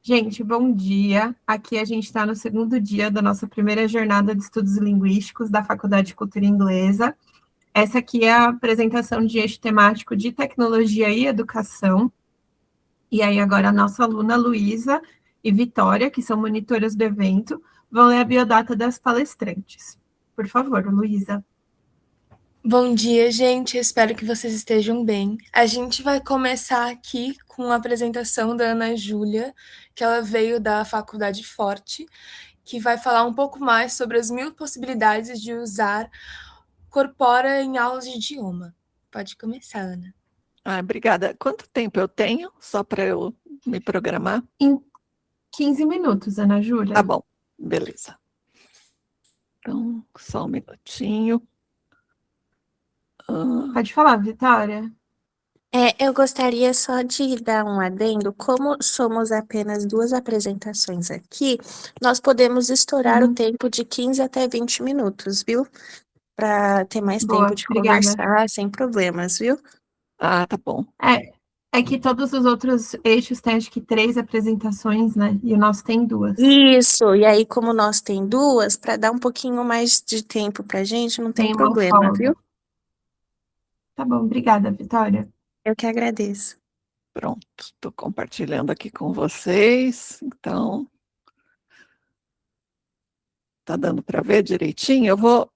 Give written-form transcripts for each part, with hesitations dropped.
Gente, bom dia. Aqui a gente está no segundo dia da nossa primeira jornada de estudos linguísticos da Faculdade de Cultura Inglesa. Essa aqui é a apresentação de eixo temático de tecnologia e educação. E aí agora a nossa aluna Luísa e Vitória, que são monitoras do evento, vão ler a biodata das palestrantes. Por favor, Luísa. Bom dia, gente. Espero que vocês estejam bem. A gente vai começar aqui com a apresentação da Ana Júlia, que ela veio da Faculdade Forte, que vai falar um pouco mais sobre as 1000 possibilidades de usar Corpora em aulas de idioma. Pode começar, Ana. Obrigada. Quanto tempo eu tenho, só para eu me programar? Em 15 minutos, Ana Júlia. Tá bom, beleza. Então, só um minutinho. Pode falar, Vitória. Eu gostaria só de dar um adendo. Como somos apenas 2 apresentações aqui, nós podemos estourar o tempo de 15 até 20 minutos, viu? Para ter mais Boa, tempo de obrigada. conversar sem problemas, viu? Tá bom. É que todos os outros eixos têm, acho que 3 apresentações, né? E o nosso tem 2. Isso, e aí como nós tem 2, para dar um pouquinho mais de tempo pra gente, não tem Tem uma problema, folga. viu? Tá bom, obrigada, Vitória. Eu que agradeço. Pronto, estou compartilhando aqui com vocês. Então, tá dando para ver direitinho? Eu vou...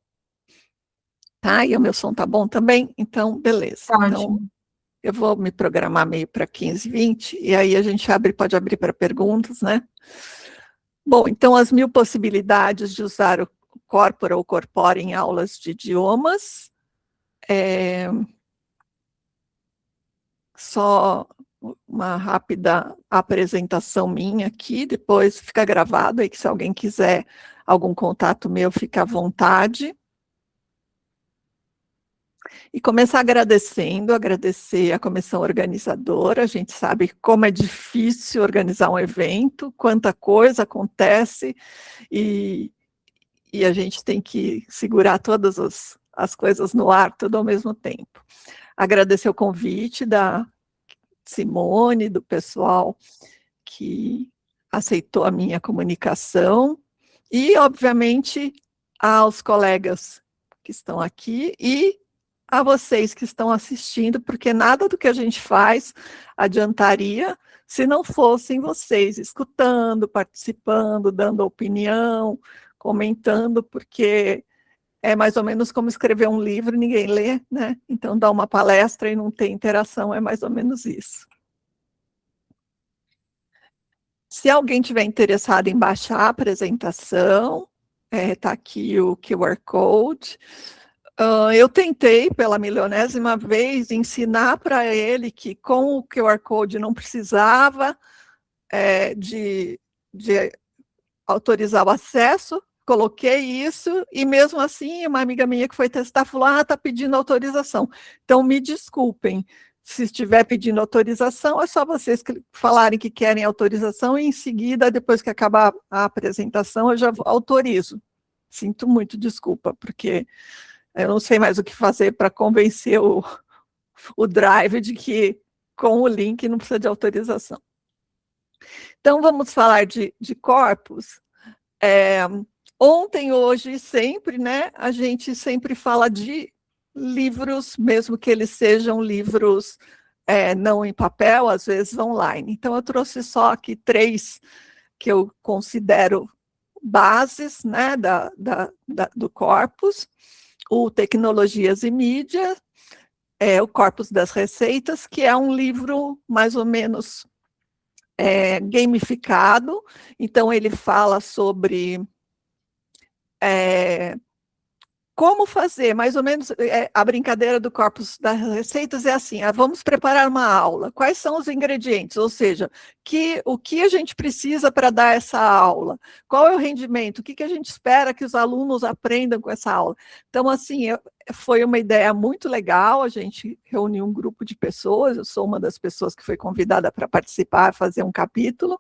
Tá, e o meu som tá bom também? Então, beleza. Tá Então, ótimo. eu vou me programar meio para 15, 20, e aí a gente pode abrir para perguntas, né? Bom, então as 1000 possibilidades de usar o Corpora ou Corpora em aulas de idiomas. Só uma rápida apresentação minha aqui, depois fica gravado aí, que se alguém quiser algum contato meu, fica à vontade. E começar agradecer a comissão organizadora. A gente sabe como é difícil organizar um evento, quanta coisa acontece, e a gente tem que segurar todas as coisas no ar, tudo ao mesmo tempo. Agradecer o convite da Simone, do pessoal que aceitou a minha comunicação, e, obviamente, aos colegas que estão aqui e a vocês que estão assistindo, porque nada do que a gente faz adiantaria se não fossem vocês escutando, participando, dando opinião, comentando, porque é mais ou menos como escrever um livro e ninguém lê, né? Então, dar uma palestra e não ter interação é mais ou menos isso. Se alguém tiver interessado em baixar a apresentação, está aqui o QR Code. Eu tentei, pela milionésima vez, ensinar para ele que com o QR Code não precisava de autorizar o acesso, coloquei isso, e mesmo assim, uma amiga minha que foi testar falou, está pedindo autorização. Então, me desculpem, se estiver pedindo autorização, é só vocês falarem que querem autorização, e em seguida, depois que acabar a apresentação, eu já autorizo. Sinto muito, desculpa, porque eu não sei mais o que fazer para convencer o Drive de que com o link não precisa de autorização. Então, vamos falar de corpos. Ontem, hoje e sempre, né, a gente sempre fala de livros, mesmo que eles sejam livros não em papel, às vezes online. Então, eu trouxe só aqui 3 que eu considero bases, né, do corpus: o Tecnologias e Mídia, o Corpus das Receitas, que é um livro mais ou menos gamificado. Então, ele fala sobre como fazer, mais ou menos, a brincadeira do Corpus das Receitas é assim: vamos preparar uma aula, quais são os ingredientes, ou seja, o que a gente precisa para dar essa aula, qual é o rendimento, o que a gente espera que os alunos aprendam com essa aula. Então, assim, foi uma ideia muito legal, a gente reuniu um grupo de pessoas, eu sou uma das pessoas que foi convidada para participar, fazer um capítulo.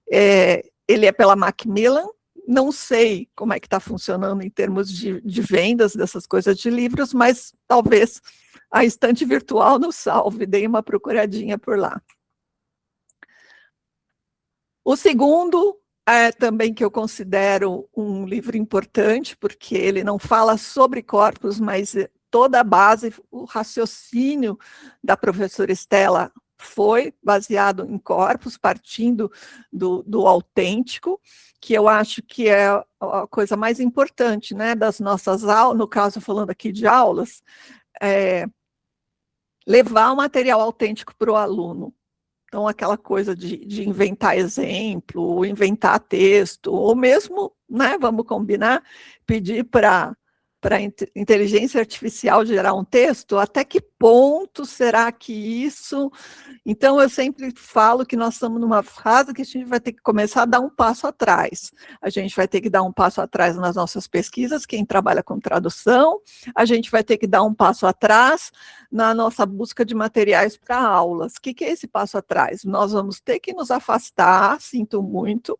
Ele é pela Macmillan. Não sei como é que está funcionando em termos de vendas dessas coisas de livros, mas talvez a estante virtual nos salve, dei uma procuradinha por lá. O segundo é também que eu considero um livro importante, porque ele não fala sobre corpos, mas toda a base, o raciocínio da professora Estela foi baseado em corpos, partindo do autêntico, que eu acho que é a coisa mais importante, né, das nossas aulas, no caso, falando aqui de aulas, levar o material autêntico para o aluno. Então, aquela coisa de inventar exemplo, inventar texto, ou mesmo, né, vamos combinar, pedir para a inteligência artificial gerar um texto, até que ponto será que isso... Então, eu sempre falo que nós estamos numa fase que a gente vai ter que começar a dar um passo atrás. A gente vai ter que dar um passo atrás nas nossas pesquisas, quem trabalha com tradução, a gente vai ter que dar um passo atrás na nossa busca de materiais para aulas. O que é esse passo atrás? Nós vamos ter que nos afastar, sinto muito,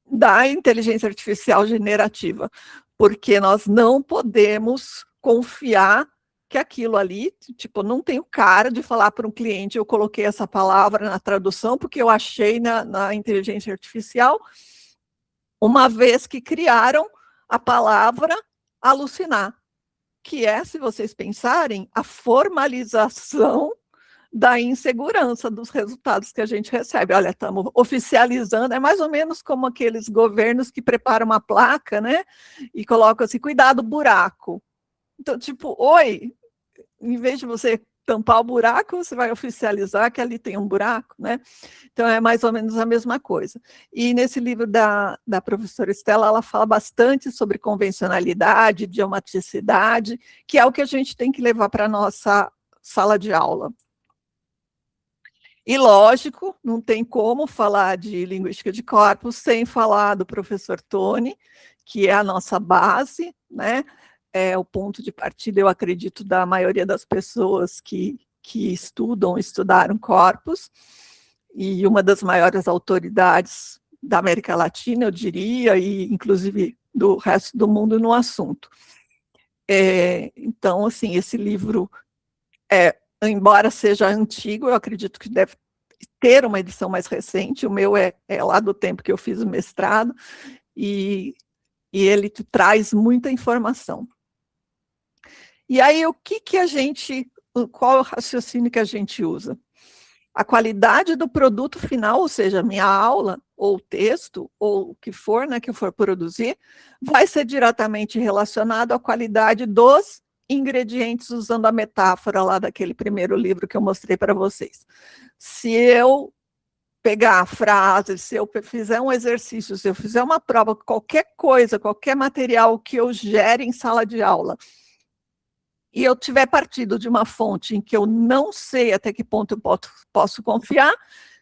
da inteligência artificial generativa, porque nós não podemos confiar que aquilo ali, tipo, não tenho cara de falar para um cliente, eu coloquei essa palavra na tradução porque eu achei na inteligência artificial, uma vez que criaram a palavra alucinar, que é, se vocês pensarem, a formalização da insegurança dos resultados que a gente recebe. Olha, estamos oficializando, é mais ou menos como aqueles governos que preparam uma placa, né, e colocam assim, cuidado, buraco. Então, tipo, oi, em vez de você tampar o buraco, você vai oficializar que ali tem um buraco, né? Então, é mais ou menos a mesma coisa. E nesse livro da professora Estela, ela fala bastante sobre convencionalidade, idiomaticidade, que é o que a gente tem que levar para a nossa sala de aula. E, lógico, não tem como falar de linguística de corpos sem falar do professor Tony, que é a nossa base, né? É o ponto de partida, eu acredito, da maioria das pessoas que estudaram corpos, e uma das maiores autoridades da América Latina, eu diria, e inclusive do resto do mundo no assunto. Então, assim, esse livro, embora seja antigo, eu acredito que deve ter uma edição mais recente, o meu é lá do tempo que eu fiz o mestrado, e ele traz muita informação. E aí, qual é o raciocínio que a gente usa? A qualidade do produto final, ou seja, a minha aula, ou o texto, ou o que for, né, que eu for produzir, vai ser diretamente relacionado à qualidade dos ingredientes, usando a metáfora lá daquele primeiro livro que eu mostrei para vocês. Se eu pegar a frase, se eu fizer um exercício, se eu fizer uma prova, qualquer coisa, qualquer material que eu gere em sala de aula, e eu tiver partido de uma fonte em que eu não sei até que ponto eu posso confiar,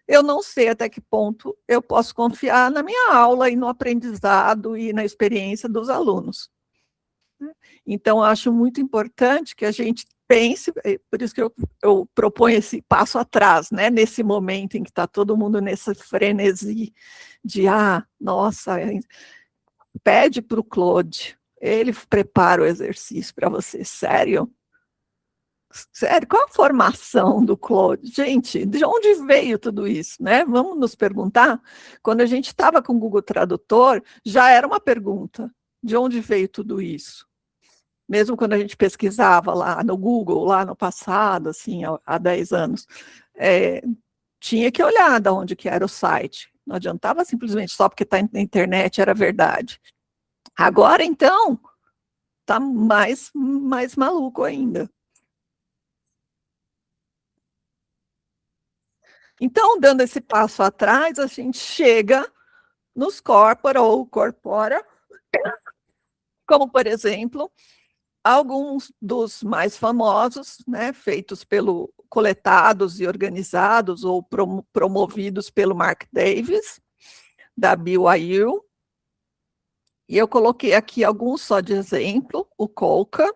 eu não sei até que ponto eu posso confiar na minha aula e no aprendizado e na experiência dos alunos. Então, eu acho muito importante que a gente pense, por isso que eu proponho esse passo atrás, né, nesse momento em que está todo mundo nesse frenesi de, nossa, pede para o Claude, ele prepara o exercício para você, sério? Sério, qual a formação do Claude? Gente, de onde veio tudo isso, né? Vamos nos perguntar? Quando a gente estava com o Google Tradutor, já era uma pergunta, de onde veio tudo isso? Mesmo quando a gente pesquisava lá no Google, lá no passado, assim, há 10 anos, tinha que olhar de onde que era o site. Não adiantava simplesmente só porque está na internet era verdade. Agora, então, está mais maluco ainda. Então, dando esse passo atrás, a gente chega nos corpora ou corpora, como, por exemplo, alguns dos mais famosos, né, feitos coletados e organizados ou promovidos pelo Mark Davis, da BYU. E eu coloquei aqui alguns só de exemplo, o Colca,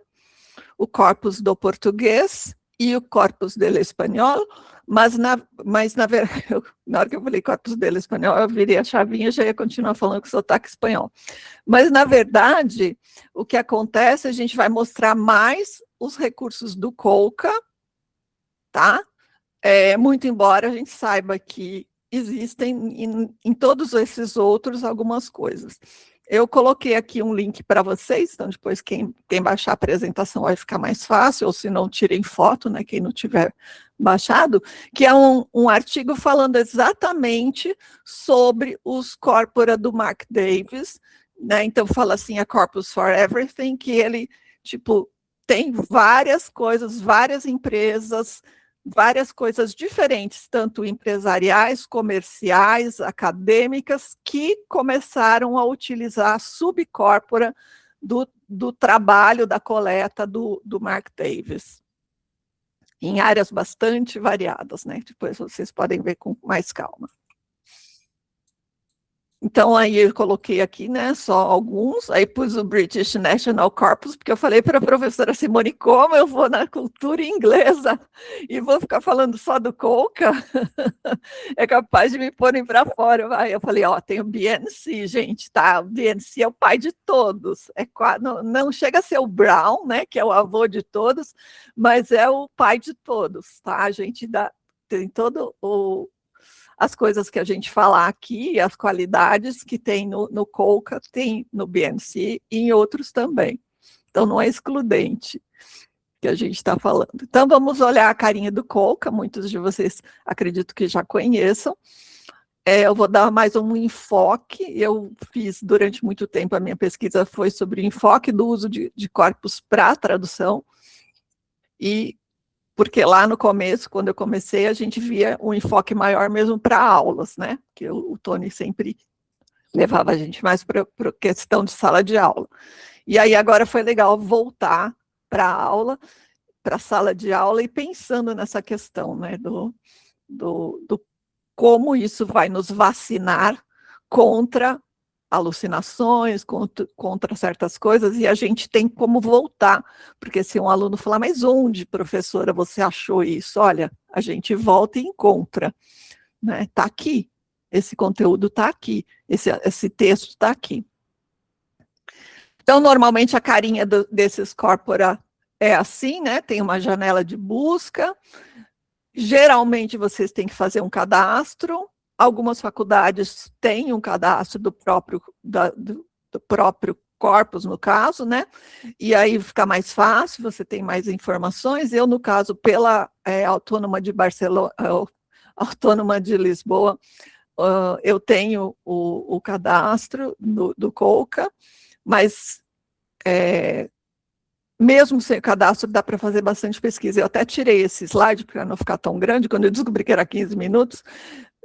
o Corpus do Português e o Corpus del Espanhol, mas na hora que eu falei Corpus del Espanhol, eu virei a chavinha e já ia continuar falando com sotaque espanhol. Mas, na verdade, o que acontece, a gente vai mostrar mais os recursos do Colca, tá? Muito embora a gente saiba que existem em todos esses outros algumas coisas. Eu coloquei aqui um link para vocês, então depois quem baixar a apresentação vai ficar mais fácil, ou se não, tirem foto, né, quem não tiver baixado, que é um artigo falando exatamente sobre os corpora do Mark Davis, né, então fala assim, a Corpus for Everything, que ele, tipo, tem várias coisas, várias empresas, várias coisas diferentes, tanto empresariais, comerciais, acadêmicas, que começaram a utilizar a subcorpora do trabalho, da coleta do Mark Davis, em áreas bastante variadas, né? Depois vocês podem ver com mais calma. Então, aí eu coloquei aqui, né, só alguns, aí pus o British National Corpus, porque eu falei para a professora Simone, como eu vou na cultura inglesa e vou ficar falando só do Colca, é capaz de me porem para fora. Aí eu falei, ó, tem o BNC, gente, tá? O BNC é o pai de todos, não chega a ser o Brown, né, que é o avô de todos, mas é o pai de todos, tá? A gente tem todo as coisas que a gente fala aqui, as qualidades que tem no Colca, tem no BNC e em outros também. Então, não é excludente que a gente está falando. Então, vamos olhar a carinha do Colca, muitos de vocês acredito que já conheçam. Eu vou dar mais um enfoque, eu fiz durante muito tempo, a minha pesquisa foi sobre o enfoque do uso de corpos para tradução, e porque lá no começo, quando eu comecei, a gente via um enfoque maior mesmo para aulas, né? Que o Tony sempre levava a gente mais para questão de sala de aula. E aí agora foi legal voltar para a aula, para a sala de aula, e pensando nessa questão, né? Do como isso vai nos vacinar contra alucinações, contra certas coisas, e a gente tem como voltar, porque se um aluno falar, mas onde, professora, você achou isso? Olha, a gente volta e encontra, né? Tá aqui, esse conteúdo está aqui, esse texto está aqui. Então, normalmente, a carinha desses corpora é assim, né? Tem uma janela de busca, geralmente vocês têm que fazer um cadastro. Algumas faculdades têm um cadastro do próprio corpus, no caso, né? E aí fica mais fácil, você tem mais informações. Eu, no caso, pela Autônoma de Barcelona, Autônoma de Lisboa, eu tenho o cadastro do Colca, mas mesmo sem o cadastro, dá para fazer bastante pesquisa. Eu até tirei esse slide para não ficar tão grande, quando eu descobri que era 15 minutos,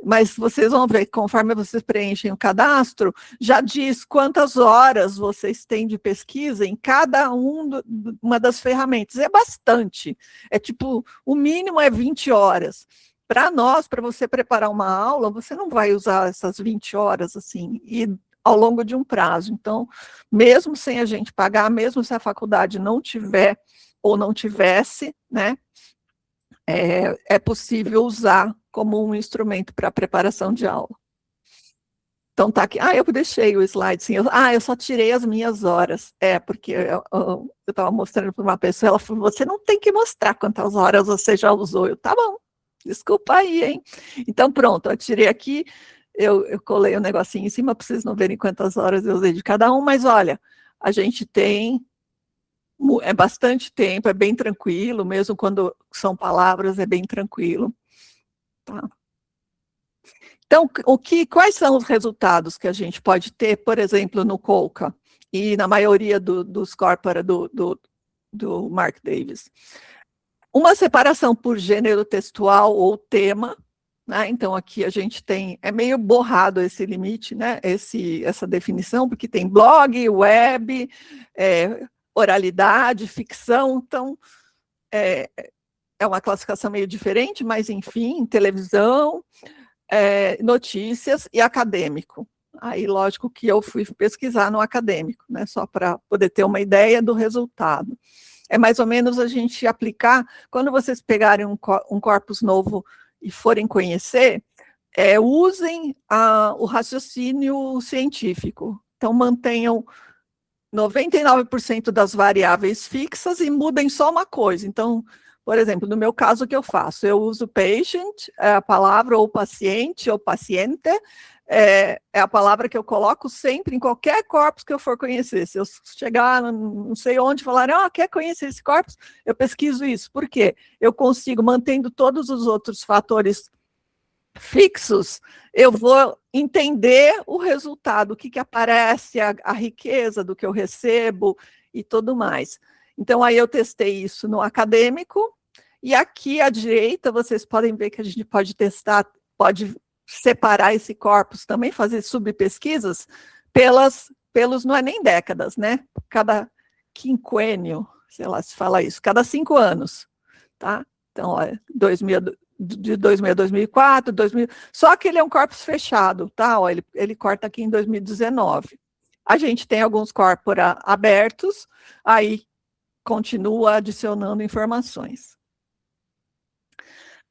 mas vocês vão ver, conforme vocês preenchem o cadastro, já diz quantas horas vocês têm de pesquisa em cada uma das ferramentas. É bastante, é tipo, o mínimo é 20 horas. Para nós, para você preparar uma aula, você não vai usar essas 20 horas, assim, e ao longo de um prazo. Então, mesmo sem a gente pagar, mesmo se a faculdade não tiver ou não tivesse, né, é possível usar como um instrumento para preparação de aula. Então, tá aqui. Eu deixei o slide, sim. Eu só tirei as minhas horas. Porque eu estava mostrando para uma pessoa, ela falou, você não tem que mostrar quantas horas você já usou. Eu, tá bom, desculpa aí, hein? Então, pronto, eu tirei aqui, eu colei um negocinho em cima para vocês não verem quantas horas eu usei de cada um, mas olha, a gente tem bastante tempo, é bem tranquilo, mesmo quando são palavras, é bem tranquilo. Tá? Então, quais são os resultados que a gente pode ter, por exemplo, no Colca, e na maioria dos corpora do Mark Davis? Uma separação por gênero textual ou tema, né? Então, aqui a gente tem, é meio borrado esse limite, né? Essa definição, porque tem blog, web, oralidade, ficção, então é uma classificação meio diferente, mas enfim, televisão, notícias e acadêmico. Aí, lógico que eu fui pesquisar no acadêmico, né? Só para poder ter uma ideia do resultado. É mais ou menos a gente aplicar, quando vocês pegarem um corpus novo e forem conhecer, usem o raciocínio científico. Então, mantenham 99% das variáveis fixas e mudem só uma coisa. Então, Por exemplo, no meu caso, o que eu faço? Eu uso patient, a palavra, ou paciente, ou paciente, é a palavra que eu coloco sempre em qualquer corpus que eu for conhecer. Se eu chegar, não sei onde, falar, quer conhecer esse corpus, eu pesquiso isso. Por quê? Eu consigo, mantendo todos os outros fatores fixos, eu vou entender o resultado, o que aparece, a riqueza do que eu recebo e tudo mais. Então, aí eu testei isso no acadêmico, e aqui à direita, vocês podem ver que a gente pode testar, pode separar esse corpus, também fazer subpesquisas pelos, não é nem décadas, né? Cada quinquênio, sei lá se fala isso, cada 5 anos, tá? Então, ó, de 2000 a 2004, 2000, só que ele é um corpus fechado, tá? Ó, ele corta aqui em 2019. A gente tem alguns corpora abertos, aí continua adicionando informações.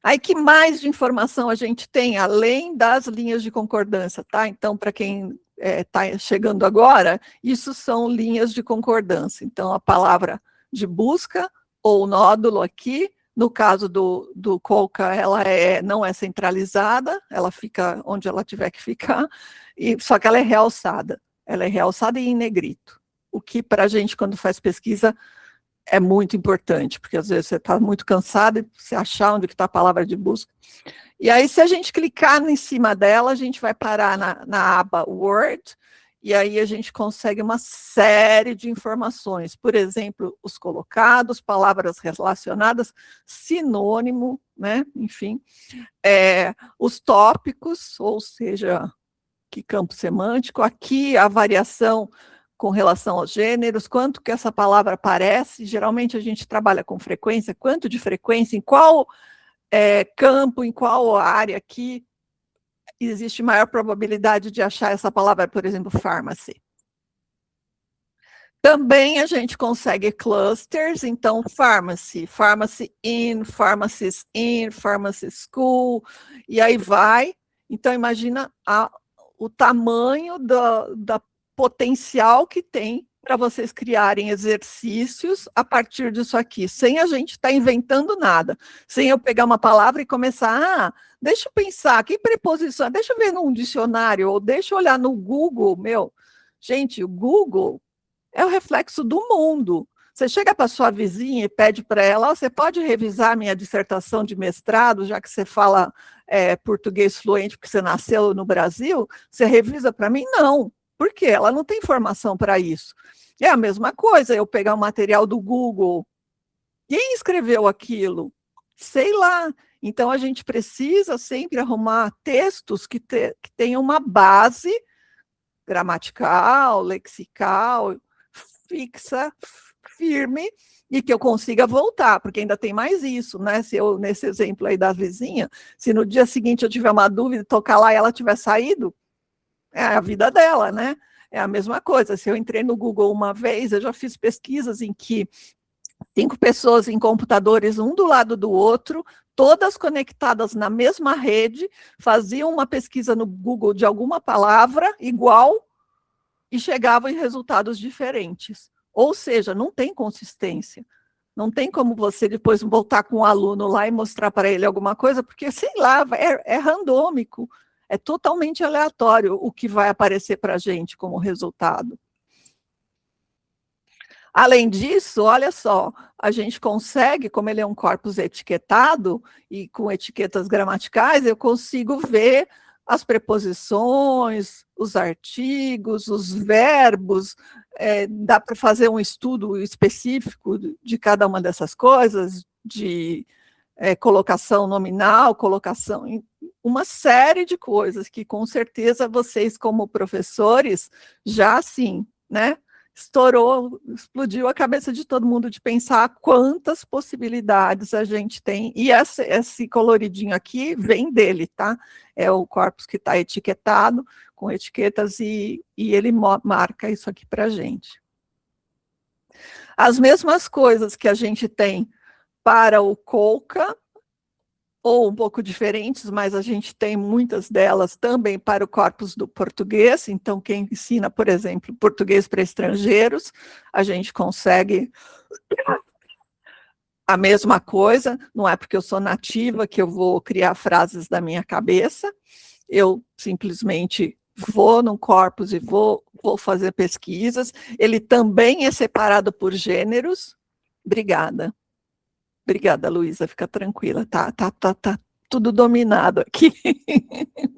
Aí, que mais de informação a gente tem, além das linhas de concordância, tá? Então, para quem está chegando agora, isso são linhas de concordância. Então, a palavra de busca, ou nódulo aqui, no caso do Colca, ela não é centralizada, ela fica onde ela tiver que ficar, só que ela é realçada em negrito, o que para a gente, quando faz pesquisa, é muito importante, porque às vezes você está muito cansado e você achar onde está a palavra de busca. E aí, se a gente clicar em cima dela, a gente vai parar na aba Word, e aí a gente consegue uma série de informações. Por exemplo, os colocados, palavras relacionadas, sinônimo, né? Enfim, os tópicos, ou seja, que campo semântico, aqui a variação com relação aos gêneros, quanto que essa palavra aparece, geralmente a gente trabalha com frequência, quanto de frequência, em qual campo, em qual área aqui existe maior probabilidade de achar essa palavra, por exemplo, pharmacy. Também a gente consegue clusters, então pharmacy, pharmacy in, pharmacies in, pharmacy school, e aí vai. Então imagina o tamanho da potencial que tem para vocês criarem exercícios a partir disso aqui, sem a gente estar inventando nada, sem eu pegar uma palavra e começar, deixa eu pensar, que preposição, deixa eu ver num dicionário, ou deixa eu olhar no Google, gente, o Google é o reflexo do mundo. Você chega para sua vizinha e pede para ela, você pode revisar minha dissertação de mestrado, já que você fala português fluente, porque você nasceu no Brasil, você revisa para mim? Não. Por quê? Ela não tem informação para isso. É a mesma coisa, eu pegar o material do Google. Quem escreveu aquilo? Sei lá. Então, a gente precisa sempre arrumar textos que tenham uma base gramatical, lexical, fixa, firme, e que eu consiga voltar, porque ainda tem mais isso, né? Se eu, nesse exemplo aí da vizinha, se no dia seguinte eu tiver uma dúvida, tocar lá e ela tiver saído, é a vida dela, né? É a mesma coisa. Se eu entrei no Google uma vez, eu já fiz pesquisas em que 5 pessoas em computadores, um do lado do outro, todas conectadas na mesma rede, faziam uma pesquisa no Google de alguma palavra igual e chegavam em resultados diferentes. Ou seja, não tem consistência. Não tem como você depois voltar com um aluno lá e mostrar para ele alguma coisa, porque, sei lá, é randômico. É totalmente aleatório o que vai aparecer para a gente como resultado. Além disso, olha só, a gente consegue, como ele é um corpus etiquetado, e com etiquetas gramaticais, eu consigo ver as preposições, os artigos, os verbos, dá para fazer um estudo específico de cada uma dessas coisas, de colocação nominal, colocação em uma série de coisas que, com certeza, vocês, como professores, já assim, né, explodiu a cabeça de todo mundo de pensar quantas possibilidades a gente tem, e esse coloridinho aqui vem dele, tá? É o corpus que está etiquetado, com etiquetas, e ele marca isso aqui para a gente. As mesmas coisas que a gente tem para o Colca, ou um pouco diferentes, mas a gente tem muitas delas também para o corpus do português. Então, quem ensina, por exemplo, português para estrangeiros, a gente consegue a mesma coisa, não é porque eu sou nativa que eu vou criar frases da minha cabeça, eu simplesmente vou no corpus e vou fazer pesquisas. Ele também é separado por gêneros. Obrigada, Luísa, fica tranquila, tá tudo dominado aqui,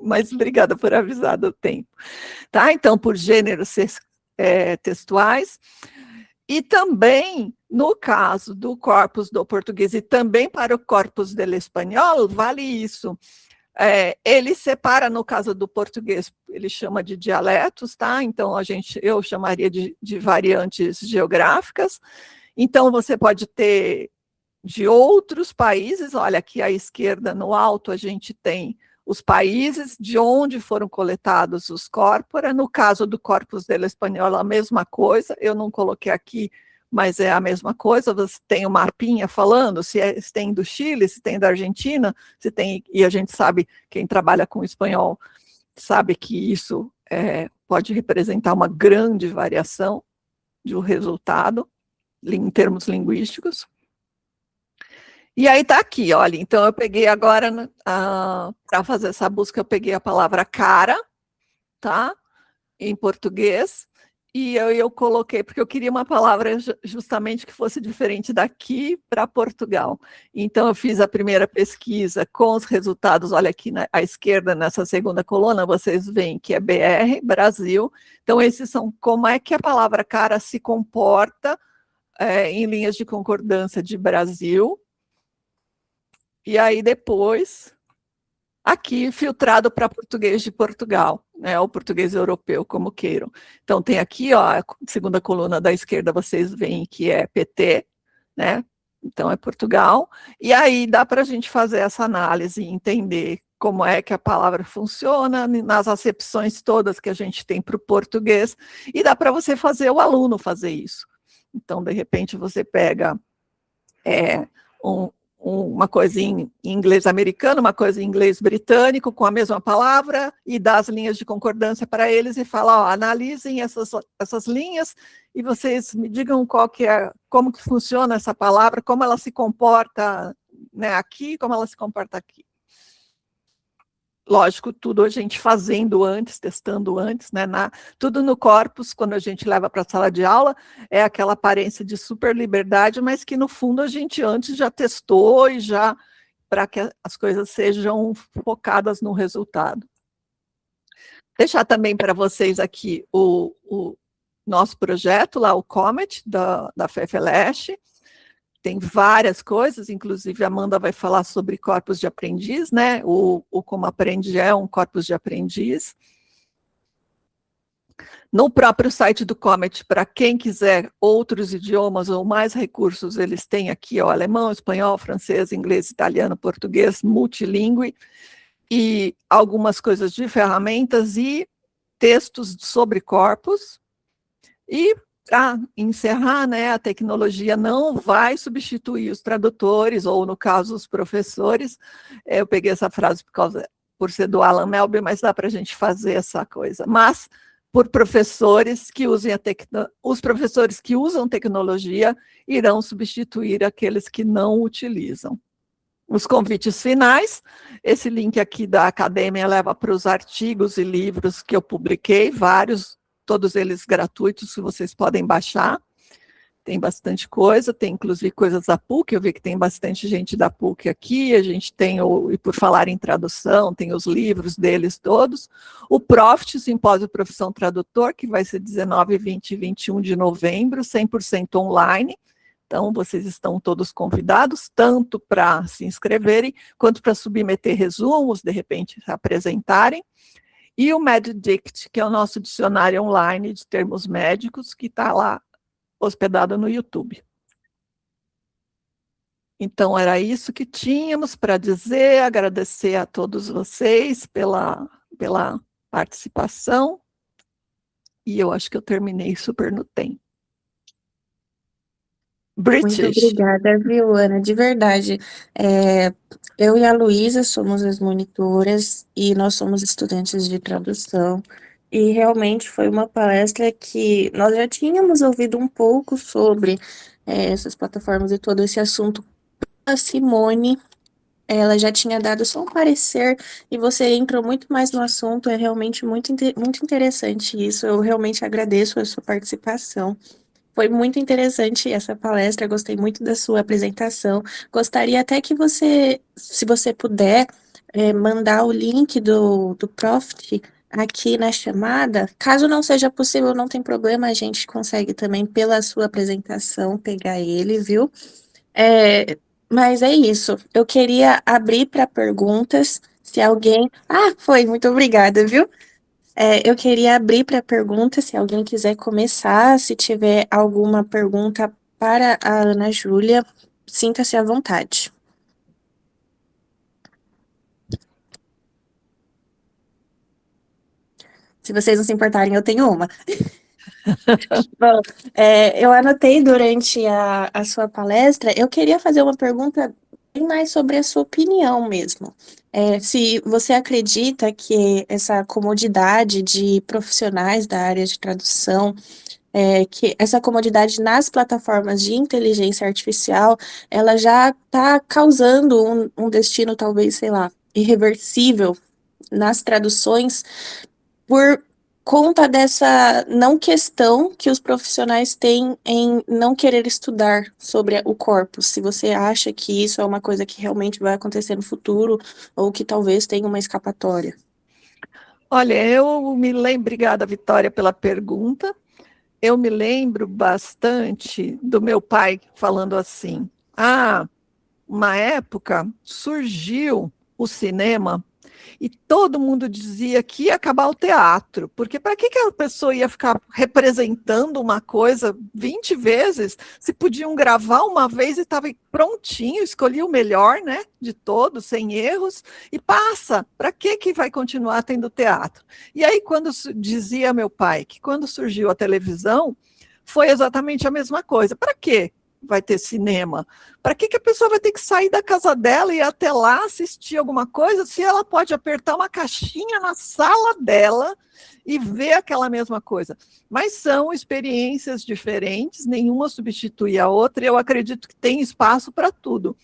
mas obrigada por avisar do tempo. Tá, então, por gêneros textuais, e também, no caso do corpus do português e também para o corpus do espanhol, vale isso. Ele separa, no caso do português, ele chama de dialetos, tá? Então, eu chamaria de variantes geográficas. Então, você pode ter de outros países, olha, aqui à esquerda, no alto, a gente tem os países de onde foram coletados os corpora. No caso do Corpus del Espanhol, a mesma coisa, eu não coloquei aqui, mas é a mesma coisa, você tem um mapinha falando se tem do Chile, se tem da Argentina, se tem, e a gente sabe, quem trabalha com espanhol, sabe que isso pode representar uma grande variação de um resultado, em termos linguísticos. E aí tá aqui, olha, então eu peguei agora, para fazer essa busca, eu peguei a palavra cara, tá? Em português, e eu coloquei, porque eu queria uma palavra justamente que fosse diferente daqui para Portugal. Então eu fiz a primeira pesquisa com os resultados, olha aqui à esquerda, nessa segunda coluna, vocês veem que é BR, Brasil. Então esses são como é que a palavra cara se comporta em linhas de concordância de Brasil. E aí depois, aqui filtrado para português de Portugal, né, ou português europeu, como queiram. Então tem aqui, ó, a segunda coluna da esquerda, vocês veem que é PT, né, então é Portugal, e aí dá para a gente fazer essa análise e entender como é que a palavra funciona, nas acepções todas que a gente tem para o português, e dá para você fazer, o aluno fazer isso. Então, de repente, você pega uma coisa em inglês americano, uma coisa em inglês britânico, com a mesma palavra, e dá as linhas de concordância para eles e fala, ó, analisem essas linhas e vocês me digam como que funciona essa palavra, como ela se comporta, né, aqui, como ela se comporta aqui. Lógico, tudo a gente fazendo antes, testando antes, né? Tudo no corpus, quando a gente leva para a sala de aula, é aquela aparência de super liberdade, mas que no fundo a gente antes já testou e já, para que as coisas sejam focadas no resultado. Deixar também para vocês aqui o nosso projeto lá, o Comet, da FFLS. Tem várias coisas, inclusive a Amanda vai falar sobre corpus de aprendiz, né? O Como Aprende é um corpus de aprendiz. No próprio site do Comet, para quem quiser outros idiomas ou mais recursos, eles têm aqui, ó, alemão, espanhol, francês, inglês, italiano, português, multilingüe, e algumas coisas de ferramentas e textos sobre corpus. E para encerrar, né, a tecnologia não vai substituir os tradutores, ou no caso, os professores. Eu peguei essa frase por ser do Alan Melby, mas dá para a gente fazer essa coisa. Mas por professores que usem os professores que usam tecnologia irão substituir aqueles que não utilizam. Os convites finais, esse link aqui da academia leva para os artigos e livros que eu publiquei, vários, todos eles gratuitos, que vocês podem baixar. Tem bastante coisa, tem inclusive coisas da PUC, eu vi que tem bastante gente da PUC aqui, a gente tem, e por falar em tradução, tem os livros deles todos. O Profit, Simpósio Profissão Tradutor, que vai ser 19, 20 e 21 de novembro, 100% online. Então, vocês estão todos convidados, tanto para se inscreverem, quanto para submeter resumos, de repente, se apresentarem. E o MedDict, que é o nosso dicionário online de termos médicos, que está lá hospedado no YouTube. Então, era isso que tínhamos para dizer, agradecer a todos vocês pela participação, e eu acho que eu terminei super no tempo. Muito obrigada, viu, Ana? De verdade. Eu e a Luísa somos as monitoras e nós somos estudantes de tradução. E realmente foi uma palestra que nós já tínhamos ouvido um pouco sobre essas plataformas e todo esse assunto a Simone, ela já tinha dado só um parecer e você entrou muito mais no assunto, é realmente muito interessante isso, eu realmente agradeço a sua participação. Foi muito interessante essa palestra, gostei muito da sua apresentação. Gostaria até que você, se você puder, mandar o link do Profit aqui na chamada. Caso não seja possível, não tem problema, a gente consegue também, pela sua apresentação, pegar ele, viu? É, mas é isso. Eu queria abrir para perguntas. Se alguém. Ah, foi, muito obrigada, viu? Eu queria abrir para perguntas, se alguém quiser começar, se tiver alguma pergunta para a Ana Júlia, sinta-se à vontade. Se vocês não se importarem, eu tenho uma. Bom, eu anotei durante a sua palestra, eu queria fazer uma pergunta bem mais sobre a sua opinião mesmo. Se você acredita que essa comodidade de profissionais da área de tradução, que essa comodidade nas plataformas de inteligência artificial, ela já está causando um destino, talvez, sei lá, irreversível nas traduções, por conta dessa não questão que os profissionais têm em não querer estudar sobre o corpus. Se você acha que isso é uma coisa que realmente vai acontecer no futuro, ou que talvez tenha uma escapatória. Olha, eu me lembro, obrigada, Vitória, pela pergunta. Eu me lembro bastante do meu pai falando assim: uma época surgiu o cinema e todo mundo dizia que ia acabar o teatro, porque para que a pessoa ia ficar representando uma coisa 20 vezes, se podiam gravar uma vez e estava prontinho, escolhi o melhor, né, de todos, sem erros, e passa, para que vai continuar tendo teatro? E aí, quando dizia meu pai que quando surgiu a televisão, foi exatamente a mesma coisa. Para quê? Vai ter cinema? Para que a pessoa vai ter que sair da casa dela e ir até lá assistir alguma coisa, se ela pode apertar uma caixinha na sala dela e ver aquela mesma coisa? Mas são experiências diferentes, nenhuma substitui a outra, e eu acredito que tem espaço para tudo.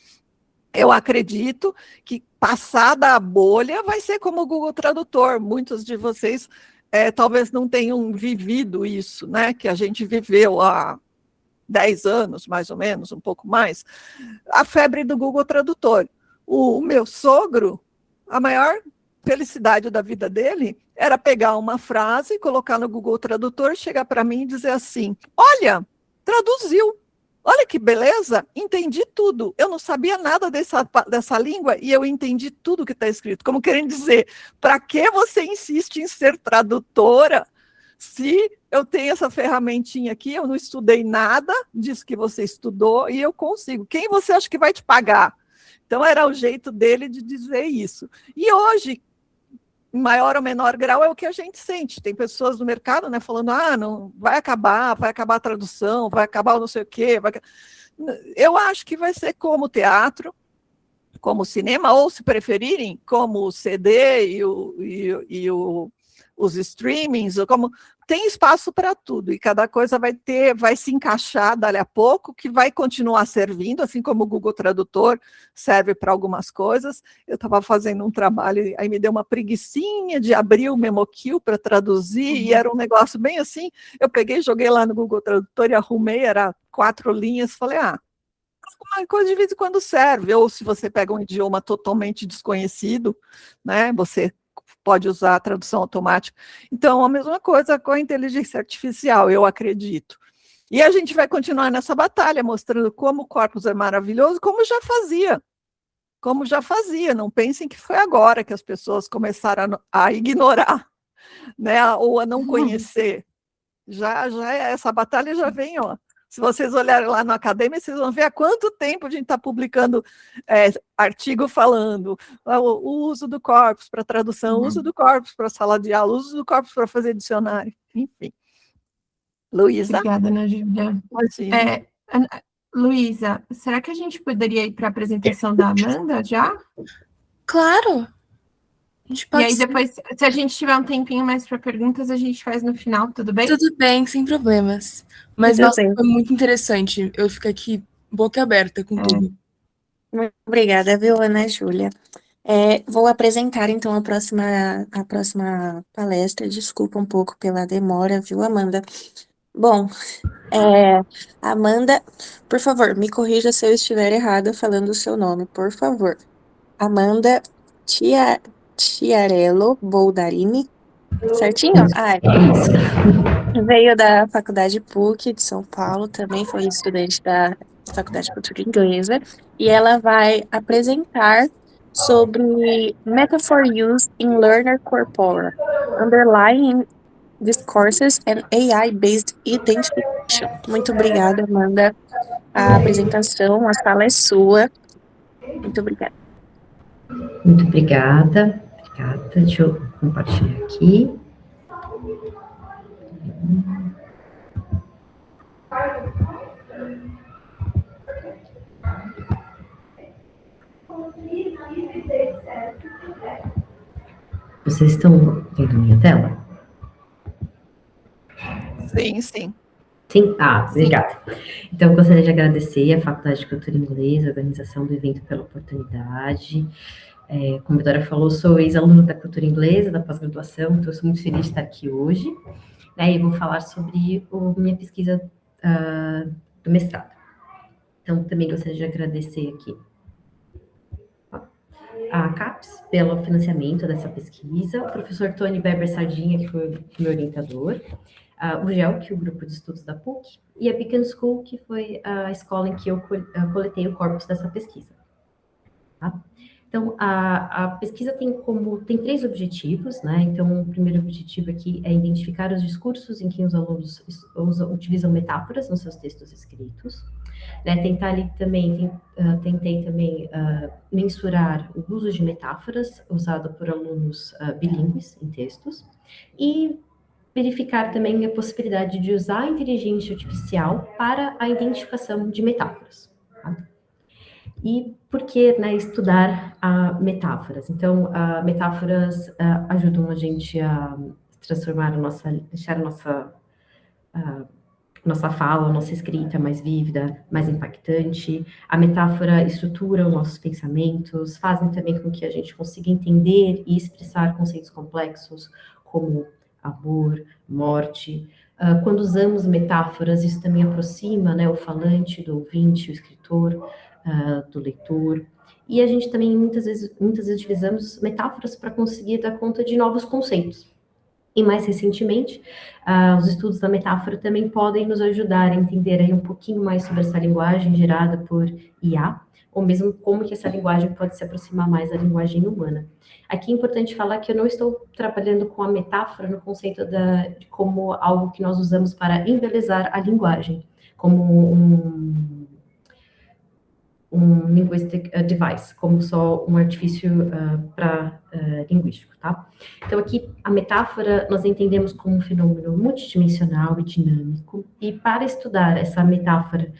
Eu acredito que, passada a bolha, vai ser como o Google Tradutor. Muitos de vocês talvez não tenham vivido isso, né, que a gente viveu há 10 anos, mais ou menos, um pouco mais, a febre do Google Tradutor. O meu sogro, a maior felicidade da vida dele era pegar uma frase, colocar no Google Tradutor, chegar para mim e dizer assim: olha, traduziu. Olha que beleza, entendi tudo. Eu não sabia nada dessa língua e eu entendi tudo que está escrito. Como querendo dizer, para que você insiste em ser tradutora se eu tenho essa ferramentinha aqui, eu não estudei nada disso que você estudou e eu consigo? Quem você acha que vai te pagar? Então, era o jeito dele de dizer isso. E hoje, em maior ou menor grau, é o que a gente sente. Tem pessoas no mercado, né, falando: não, vai acabar a tradução, vai acabar o não sei o quê. Eu acho que vai ser como o teatro, como o cinema, ou, se preferirem, como o CD os streamings, como tem espaço para tudo, e cada coisa vai se encaixar dali a pouco, que vai continuar servindo, assim como o Google Tradutor serve para algumas coisas. Eu estava fazendo um trabalho, aí me deu uma preguicinha de abrir o MemoQ para traduzir, e era um negócio bem assim, eu peguei, joguei lá no Google Tradutor e arrumei, era 4 linhas, falei: alguma coisa de vez em quando serve, ou se você pega um idioma totalmente desconhecido, né, você pode usar a tradução automática. Então, a mesma coisa com a inteligência artificial, eu acredito. E a gente vai continuar nessa batalha, mostrando como o corpus é maravilhoso, como já fazia. Não pensem que foi agora que as pessoas começaram a ignorar, né, ou a não conhecer. Essa batalha já vem, ó. Se vocês olharem lá no Academia, vocês vão ver há quanto tempo a gente está publicando artigo falando o uso do corpus para tradução, o uso do corpus para sala de aula, o uso do corpus para fazer dicionário, enfim. Luísa? Obrigada, Ana Júlia. Luísa, será que a gente poderia ir para a apresentação da Amanda já? Claro! A gente pode. E aí depois, se a gente tiver um tempinho mais para perguntas, a gente faz no final, tudo bem? Tudo bem, sem problemas. Mas, nossa, foi muito interessante. Eu fico aqui boca aberta com tudo. Muito obrigada, viu, Ana Júlia? Vou apresentar, então, a próxima palestra. Desculpa um pouco pela demora, viu, Amanda? Bom, Amanda, por favor, me corrija se eu estiver errada falando o seu nome, por favor. Amanda Tiarello Boldarini, certinho? Ai, veio da Faculdade PUC de São Paulo, também foi estudante da Faculdade de Cultura Inglesa, e ela vai apresentar sobre Metaphor Use in Learner Corpora, Underlying Discourses and AI-Based Identification. Muito obrigada, Amanda. A apresentação, a sala é sua. Muito obrigada. Muito obrigada. Obrigada. Deixa eu compartilhar aqui. Vocês estão vendo minha tela? Sim, sim. Sim? Ah, obrigada. Então, eu gostaria de agradecer à Faculdade de Cultura Inglesa, a organização do evento, pela oportunidade. Como a Dora falou, sou ex-aluna da Cultura Inglesa, da pós-graduação, então eu sou muito feliz de estar aqui hoje, né, e vou falar sobre minha pesquisa do mestrado. Então, também gostaria de agradecer aqui a CAPES pelo financiamento dessa pesquisa, o professor Tony Beber Sardinha, que foi meu orientador, o GEL, que é o grupo de estudos da PUC, e a Beacon School, que foi a escola em que eu coletei o corpus dessa pesquisa. Tá? Então, a pesquisa tem 3 objetivos, né? Então, o primeiro objetivo aqui é identificar os discursos em que os alunos utilizam metáforas nos seus textos escritos, né? Tentei também mensurar o uso de metáforas usado por alunos bilíngues em textos e verificar também a possibilidade de usar a inteligência artificial para a identificação de metáforas. Tá? E por que, né, estudar metáforas? Então, metáforas ajudam a gente a transformar deixar a nossa fala, a nossa escrita mais vívida, mais impactante. A metáfora estrutura os nossos pensamentos, fazem também com que a gente consiga entender e expressar conceitos complexos, como amor, morte. Quando usamos metáforas, isso também aproxima, né, o falante do ouvinte, o escritor, do leitor. E a gente também, muitas vezes utilizamos metáforas para conseguir dar conta de novos conceitos. E mais recentemente, os estudos da metáfora também podem nos ajudar a entender aí um pouquinho mais sobre essa linguagem gerada por IA, ou mesmo como que essa linguagem pode se aproximar mais da linguagem humana. Aqui é importante falar que eu não estou trabalhando com a metáfora no conceito de como algo que nós usamos para embelezar a linguagem, como um linguistic device, como só um artifício linguístico, tá? Então, aqui, a metáfora, nós entendemos como um fenômeno multidimensional e dinâmico, e para estudar essa metáfora,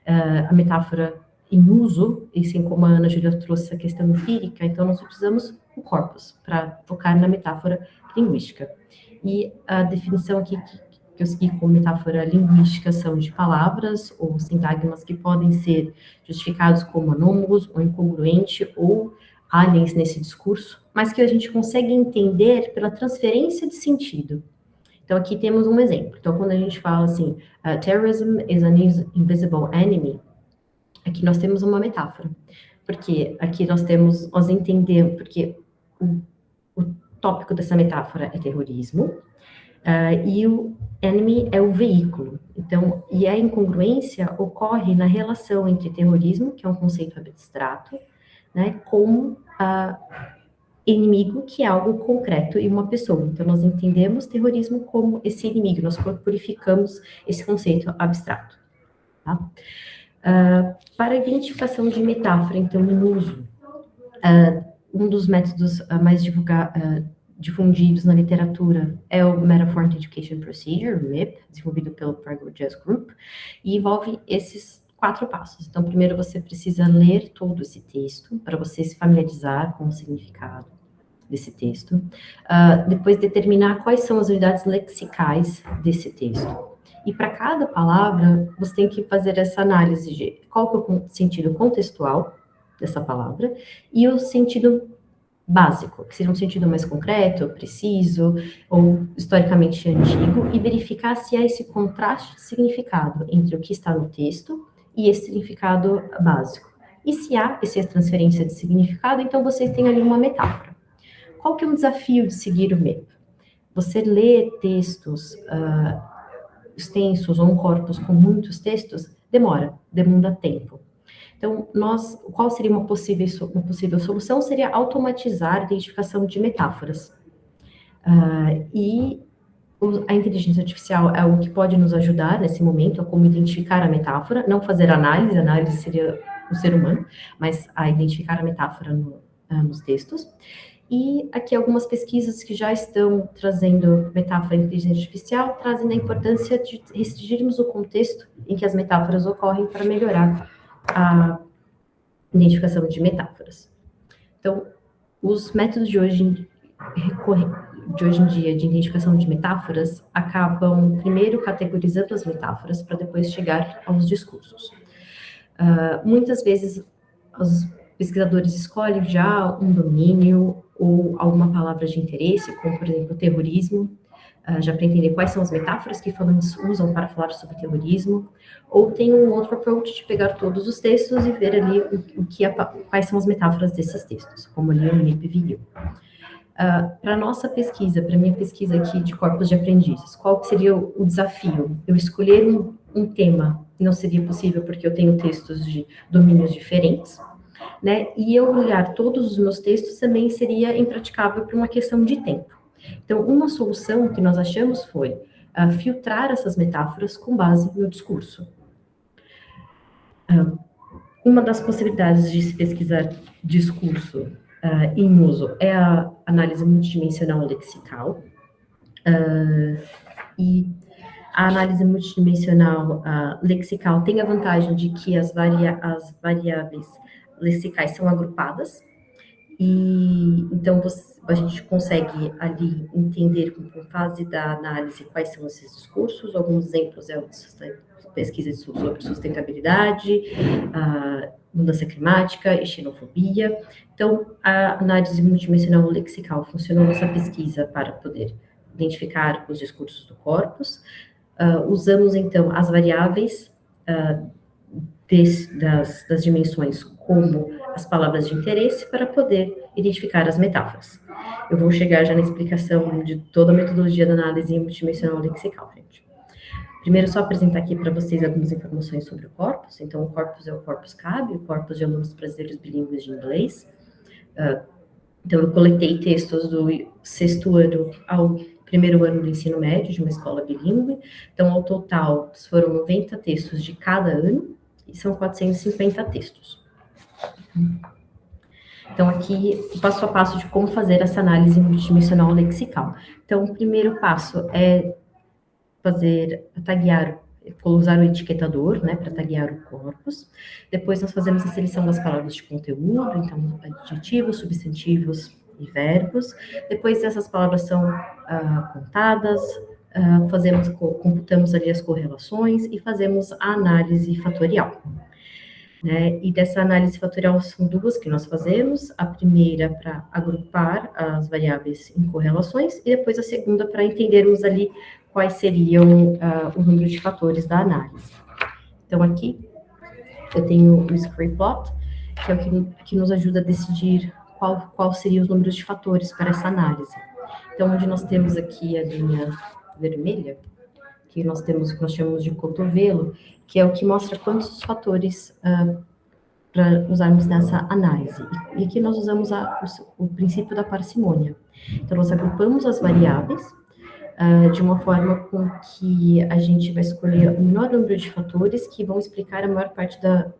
a metáfora em uso, e assim como a Ana Júlia trouxe a questão empírica, então nós utilizamos o corpus para focar na metáfora linguística. E a definição aqui que eu segui como metáfora linguística são de palavras ou sintagmas que podem ser justificados como anômalos ou incongruente ou aliens nesse discurso, mas que a gente consegue entender pela transferência de sentido. Então, aqui temos um exemplo. Então, quando a gente fala assim, terrorism is an invisible enemy, aqui nós temos uma metáfora. Porque aqui nós entendemos, porque o tópico dessa metáfora é terrorismo, e o enemy é o veículo. Então, e a incongruência ocorre na relação entre terrorismo, que é um conceito abstrato, né, com inimigo, que é algo concreto e uma pessoa. Então, nós entendemos terrorismo como esse inimigo, nós purificamos esse conceito abstrato. Tá? Para a identificação de metáfora, então, no uso, um dos métodos mais difundidos na literatura é o Metaphor Identification Procedure, MIP, desenvolvido pelo Prague Jazz Group, e envolve esses 4 passos. Então, primeiro você precisa ler todo esse texto, para você se familiarizar com o significado desse texto. Depois, determinar quais são as unidades lexicais desse texto. E para cada palavra, você tem que fazer essa análise de qual que é o sentido contextual, dessa palavra, e o sentido básico, que seria um sentido mais concreto, preciso, ou historicamente antigo, e verificar se há esse contraste de significado entre o que está no texto e esse significado básico. E se há essa transferência de significado, então você tem ali uma metáfora. Qual que é o desafio de seguir o MEP? Você lê textos extensos ou um corpus com muitos textos, demanda tempo. Então, qual seria uma possível solução? Seria automatizar a identificação de metáforas. E a inteligência artificial é o que pode nos ajudar nesse momento a como identificar a metáfora, não fazer análise seria o ser humano, mas a identificar a metáfora nos textos. E aqui algumas pesquisas que já estão trazendo metáfora em inteligência artificial, trazem a importância de restringirmos o contexto em que as metáforas ocorrem para melhorar a identificação de metáforas. Então, os métodos de hoje em dia de identificação de metáforas acabam primeiro categorizando as metáforas para depois chegar aos discursos. Muitas vezes os pesquisadores escolhem já um domínio ou alguma palavra de interesse, como por exemplo terrorismo, já para entender quais são as metáforas que falantes usam para falar sobre terrorismo, ou tem um outro approach de pegar todos os textos e ver ali quais são as metáforas desses textos, como ali o MIP viu. Para nossa pesquisa, para minha pesquisa aqui de corpos de aprendizes, qual seria o desafio? Eu escolher um tema não seria possível porque eu tenho textos de domínios diferentes, né? E eu olhar todos os meus textos também seria impraticável por uma questão de tempo. Então, uma solução que nós achamos foi filtrar essas metáforas com base no discurso. Uma das possibilidades de se pesquisar discurso em uso é a análise multidimensional lexical, e a análise multidimensional lexical tem a vantagem de que as variáveis lexicais são agrupadas, e então a gente consegue ali entender com fase da análise quais são esses discursos. Alguns exemplos pesquisa sobre sustentabilidade, mudança climática e xenofobia. Então, a análise multidimensional lexical funcionou nessa pesquisa para poder identificar os discursos do corpus. Usamos, então, as variáveis das dimensões como as palavras de interesse para poder identificar as metáforas. Eu vou chegar já na explicação de toda a metodologia da análise multidimensional lexical, gente. Primeiro, só apresentar aqui para vocês algumas informações sobre o corpus. Então, o corpus é o Corpus CAB, o corpus de alunos brasileiros bilíngues de inglês. Então, eu coletei textos do 6º ano ao 1º ano do ensino médio de uma escola bilíngue. Então, ao total, foram 90 textos de cada ano, e são 450 textos. Então, aqui, o passo a passo de como fazer essa análise multidimensional lexical. Então, o primeiro passo é usar o etiquetador, né, para taguear o corpus. Depois, nós fazemos a seleção das palavras de conteúdo, então, adjetivos, substantivos e verbos. Depois, essas palavras são contadas, computamos ali as correlações e fazemos a análise fatorial. Né? E dessa análise fatorial são duas que nós fazemos. A primeira para agrupar as variáveis em correlações e depois a segunda para entendermos ali quais seriam o número de fatores da análise. Então, aqui eu tenho o Screenplot, que é o que nos ajuda a decidir qual seriam os números de fatores para essa análise. Então, onde nós temos aqui a linha vermelha, que nós chamamos de cotovelo, que é o que mostra quantos os fatores para usarmos nessa análise. E aqui nós usamos o princípio da parcimônia. Então, nós agrupamos as variáveis de uma forma com que a gente vai escolher o menor número de fatores que vão explicar a maior parte da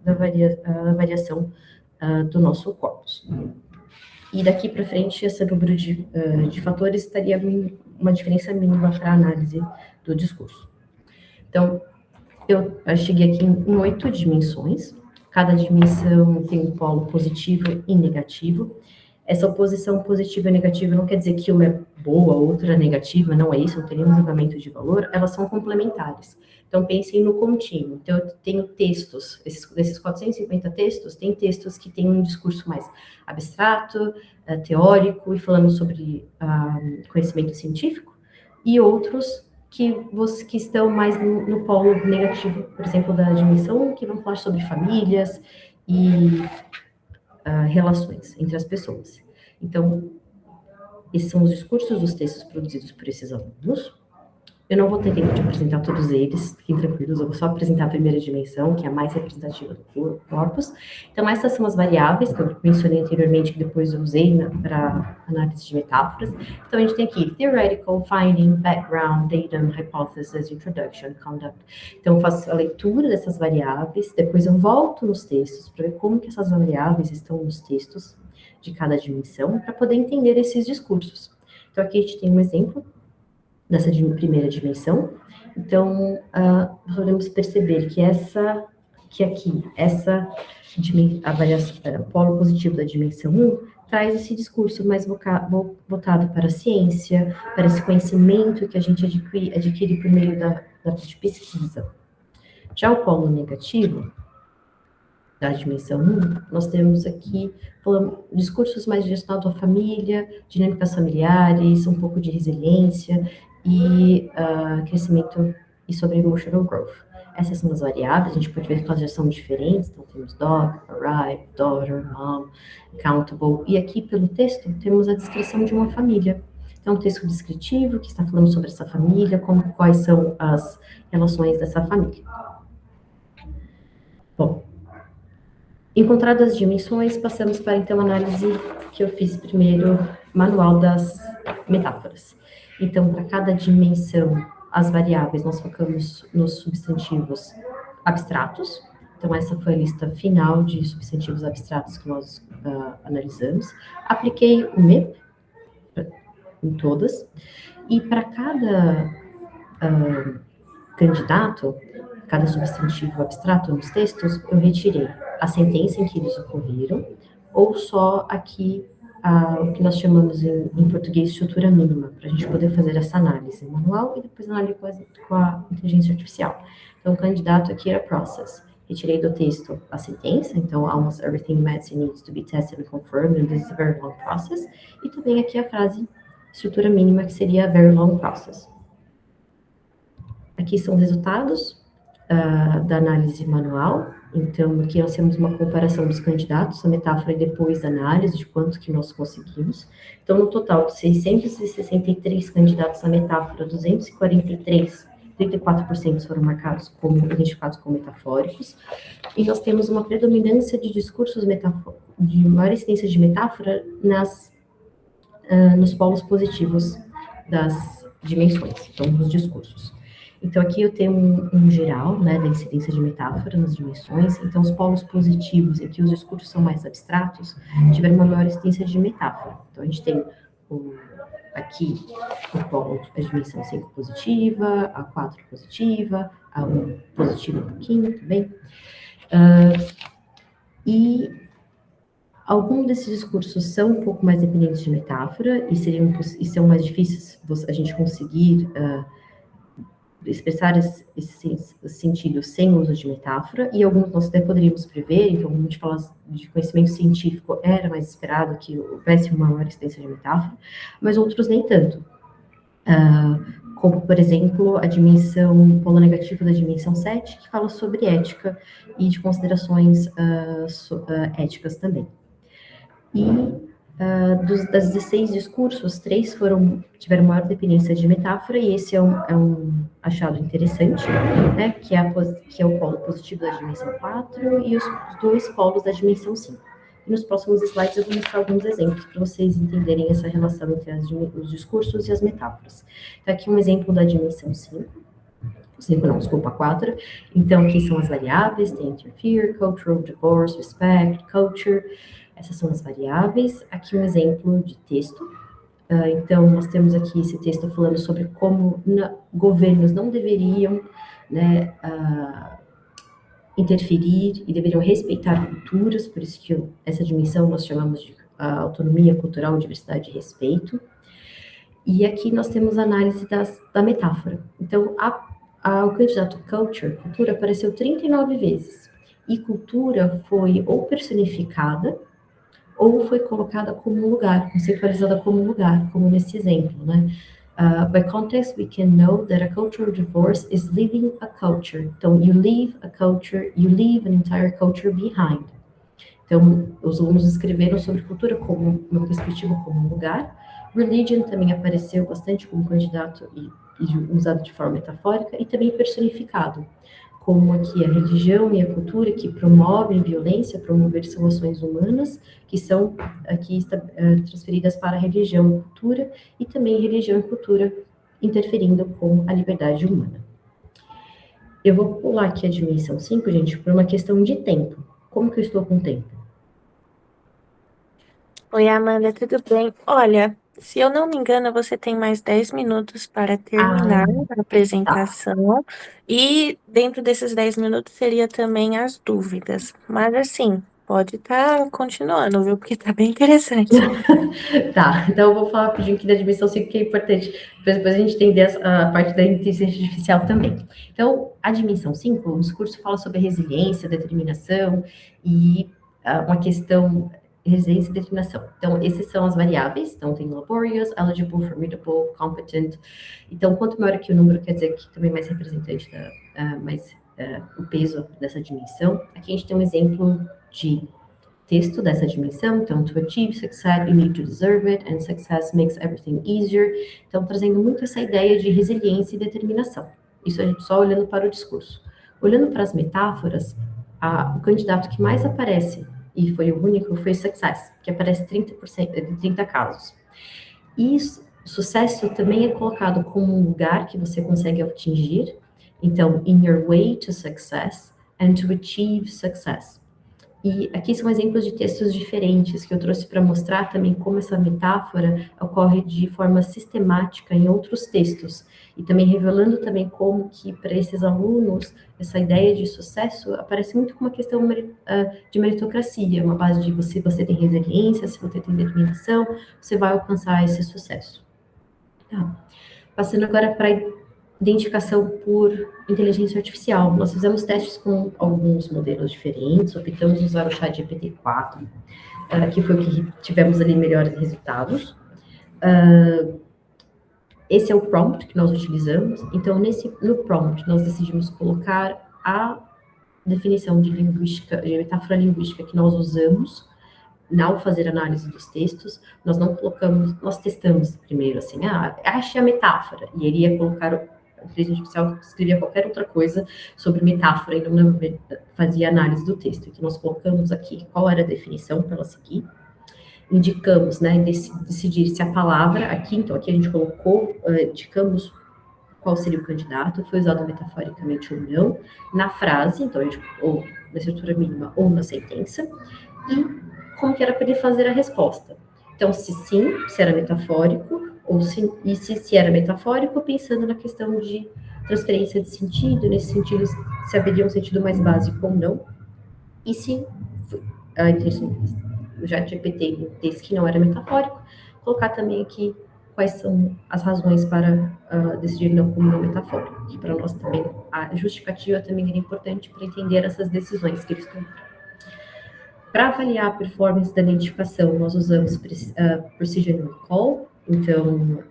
variação do nosso corpus. E daqui para frente, esse número de fatores estaria uma diferença mínima para a análise do discurso. Então, eu cheguei aqui em 8 dimensões. Cada dimensão tem um polo positivo e negativo. Essa oposição positiva e negativa não quer dizer que uma é boa, outra é negativa, não é isso, não tem nenhum julgamento de valor, elas são complementares. Então, pensem no contínuo. Então, eu tenho textos, desses 450 textos, tem textos que têm um discurso mais abstrato, teórico, e falando sobre conhecimento científico, e outros que estão mais no polo negativo, por exemplo, da dimensão 1, que vão falar sobre famílias e relações entre as pessoas. Então, esses são os discursos dos textos produzidos por esses alunos. Eu não vou ter tempo de apresentar todos eles, fiquem tranquilos, eu vou só apresentar a primeira dimensão, que é a mais representativa do corpus. Então, essas são as variáveis que eu mencionei anteriormente, que depois eu usei para análise de metáforas. Então, a gente tem aqui theoretical, finding, background, datum, hypothesis, introduction, conduct. Então, eu faço a leitura dessas variáveis, depois eu volto nos textos para ver como que essas variáveis estão nos textos de cada dimensão, para poder entender esses discursos. Então, aqui a gente tem um exemplo dessa primeira dimensão. Então, podemos perceber que o polo positivo da dimensão 1 traz esse discurso mais voltado para a ciência, para esse conhecimento que a gente adquire por meio de pesquisa. Já o polo negativo da dimensão 1, nós temos aqui discursos mais direcionados à família, dinâmicas familiares, um pouco de resiliência, e crescimento e sobre emotional growth. Essas são as variáveis, a gente pode ver que elas já são diferentes, então temos dog, arrive, daughter, mom, accountable, e aqui pelo texto temos a descrição de uma família. Então, um texto descritivo que está falando sobre essa família, quais são as relações dessa família. Bom, encontradas as dimensões, passamos para então a análise que eu fiz primeiro, manual das metáforas. Então, para cada dimensão, as variáveis, nós focamos nos substantivos abstratos. Então, essa foi a lista final de substantivos abstratos que nós analisamos. Apliquei o MEP em todas. E para cada candidato, cada substantivo abstrato nos textos, eu retirei a sentença em que eles ocorreram, ou só aqui o que nós chamamos em português estrutura mínima, para a gente poder fazer essa análise manual e depois análise com a inteligência artificial. Então, o candidato aqui era process. Retirei do texto a sentença, então, almost everything medicine needs to be tested and confirmed, and this is a very long process. E também aqui a frase estrutura mínima, que seria a very long process. Aqui são os resultados da análise manual. Então, aqui nós temos uma comparação dos candidatos, a metáfora e depois da análise, de quanto que nós conseguimos. Então, no total de 663 candidatos à metáfora, 243, 34% foram identificados como metafóricos. E nós temos uma predominância de discursos de maior incidência de metáfora nos polos positivos das dimensões, então, nos discursos. Então, aqui eu tenho um geral, né, da incidência de metáfora nas dimensões. Então, os polos positivos, em que os discursos são mais abstratos, tiveram uma maior incidência de metáfora. Então, a gente tem aqui o polo, a dimensão 5 positiva, a 4 positiva, a 1 positiva um pouquinho também. E alguns desses discursos são um pouco mais dependentes de metáfora e são mais difíceis a gente conseguir expressar esse sentido sem uso de metáfora, e alguns nós até poderíamos prever. Então, quando a gente fala de conhecimento científico, era mais esperado que houvesse uma maior incidência de metáfora, mas outros nem tanto. Como, por exemplo, a dimensão polo negativo da dimensão 7, que fala sobre ética e de considerações éticas também. E das 16 discursos, 3 tiveram maior dependência de metáfora, e esse é um achado interessante, né, que é o polo positivo da dimensão 4 e os 2 polos da dimensão 5. E nos próximos slides eu vou mostrar alguns exemplos para vocês entenderem essa relação entre os discursos e as metáforas. Então, aqui um exemplo da dimensão 4. Então, aqui são as variáveis, tem interfere, cultural, divorce, respect, culture. Essas são as variáveis. Aqui um exemplo de texto. Então, nós temos aqui esse texto falando sobre como governos não deveriam, né, interferir e deveriam respeitar culturas, por isso que essa dimensão nós chamamos de a autonomia cultural, diversidade e respeito. E aqui nós temos a análise da metáfora. Então, o candidato culture, cultura, apareceu 39 vezes. E cultura foi ou personificada, ou foi colocada como um lugar, conceitualizada como um lugar, como nesse exemplo, né? By context, we can know that a cultural divorce is leaving a culture. Então, you leave a culture, you leave an entire culture behind. Então, os alunos escreveram sobre cultura como uma perspectiva como um lugar. Religion também apareceu bastante como candidato e usado de forma metafórica, e também personificado, como aqui a religião e a cultura que promovem violência, promover são ações humanas, que são aqui transferidas para a religião e cultura, e também religião e cultura interferindo com a liberdade humana. Eu vou pular aqui a dimensão 5, gente, por uma questão de tempo. Como que eu estou com o tempo? Oi, Amanda, tudo bem? Olha, se eu não me engano, você tem mais 10 minutos para terminar a Tá. apresentação. E dentro desses 10 minutos seria também as dúvidas. Mas assim, pode estar continuando, viu? Porque tá bem interessante. Tá, então eu vou falar rapidinho aqui da dimensão 5, que é importante, para depois a gente entender a parte da inteligência artificial também. Então, a dimensão 5, o discurso fala sobre resiliência, determinação e uma questão, resiliência e determinação. Então, esses são as variáveis, então tem laborious, eligible, formidable, competent. Então, quanto maior aqui o número, quer dizer que também mais representante o peso dessa dimensão. Aqui a gente tem um exemplo de texto dessa dimensão, então, to achieve success, you need to deserve it, and success makes everything easier. Então, trazendo muito essa ideia de resiliência e determinação. Isso a gente só olhando para o discurso. Olhando para as metáforas, o candidato que mais aparece, e foi o único, foi success, que aparece 30%, em 30 casos. E sucesso também é colocado como um lugar que você consegue atingir. Então, in your way to success, and to achieve success. E aqui são exemplos de textos diferentes que eu trouxe para mostrar também como essa metáfora ocorre de forma sistemática em outros textos. E também revelando também como que para esses alunos essa ideia de sucesso aparece muito como uma questão de meritocracia, uma base de você tem resiliência, se você tem determinação, você vai alcançar esse sucesso. Tá. Passando agora para identificação por inteligência artificial. Nós fizemos testes com alguns modelos diferentes, optamos usar o ChatGPT-4, que foi o que tivemos ali melhores resultados. Esse é o prompt que nós utilizamos. Então, no prompt, nós decidimos colocar a definição de metáfora linguística que nós usamos ao fazer análise dos textos. Nós não colocamos, nós testamos primeiro assim, ache a metáfora, e ele ia colocar, a inteligência artificial escrevia qualquer outra coisa sobre metáfora e não fazia análise do texto. Então, nós colocamos aqui qual era a definição para ela seguir. Indicamos, né, decidir se a palavra, então aqui a gente colocou, indicamos qual seria o candidato, foi usado metaforicamente ou não, na frase, então ou na estrutura mínima ou na sentença, e como que era para ele fazer a resposta. Então, se sim, se era metafórico, ou se era metafórico, pensando na questão de transferência de sentido, nesse sentido, se haveria um sentido mais básico ou não, e se o ChatGPT disse que não era metafórico, colocar também aqui quais são as razões para decidir não como não metafórico, que para nós também, a justificativa também era importante para entender essas decisões que eles tomaram. Para avaliar a performance da identificação, nós usamos Precision Recall, então,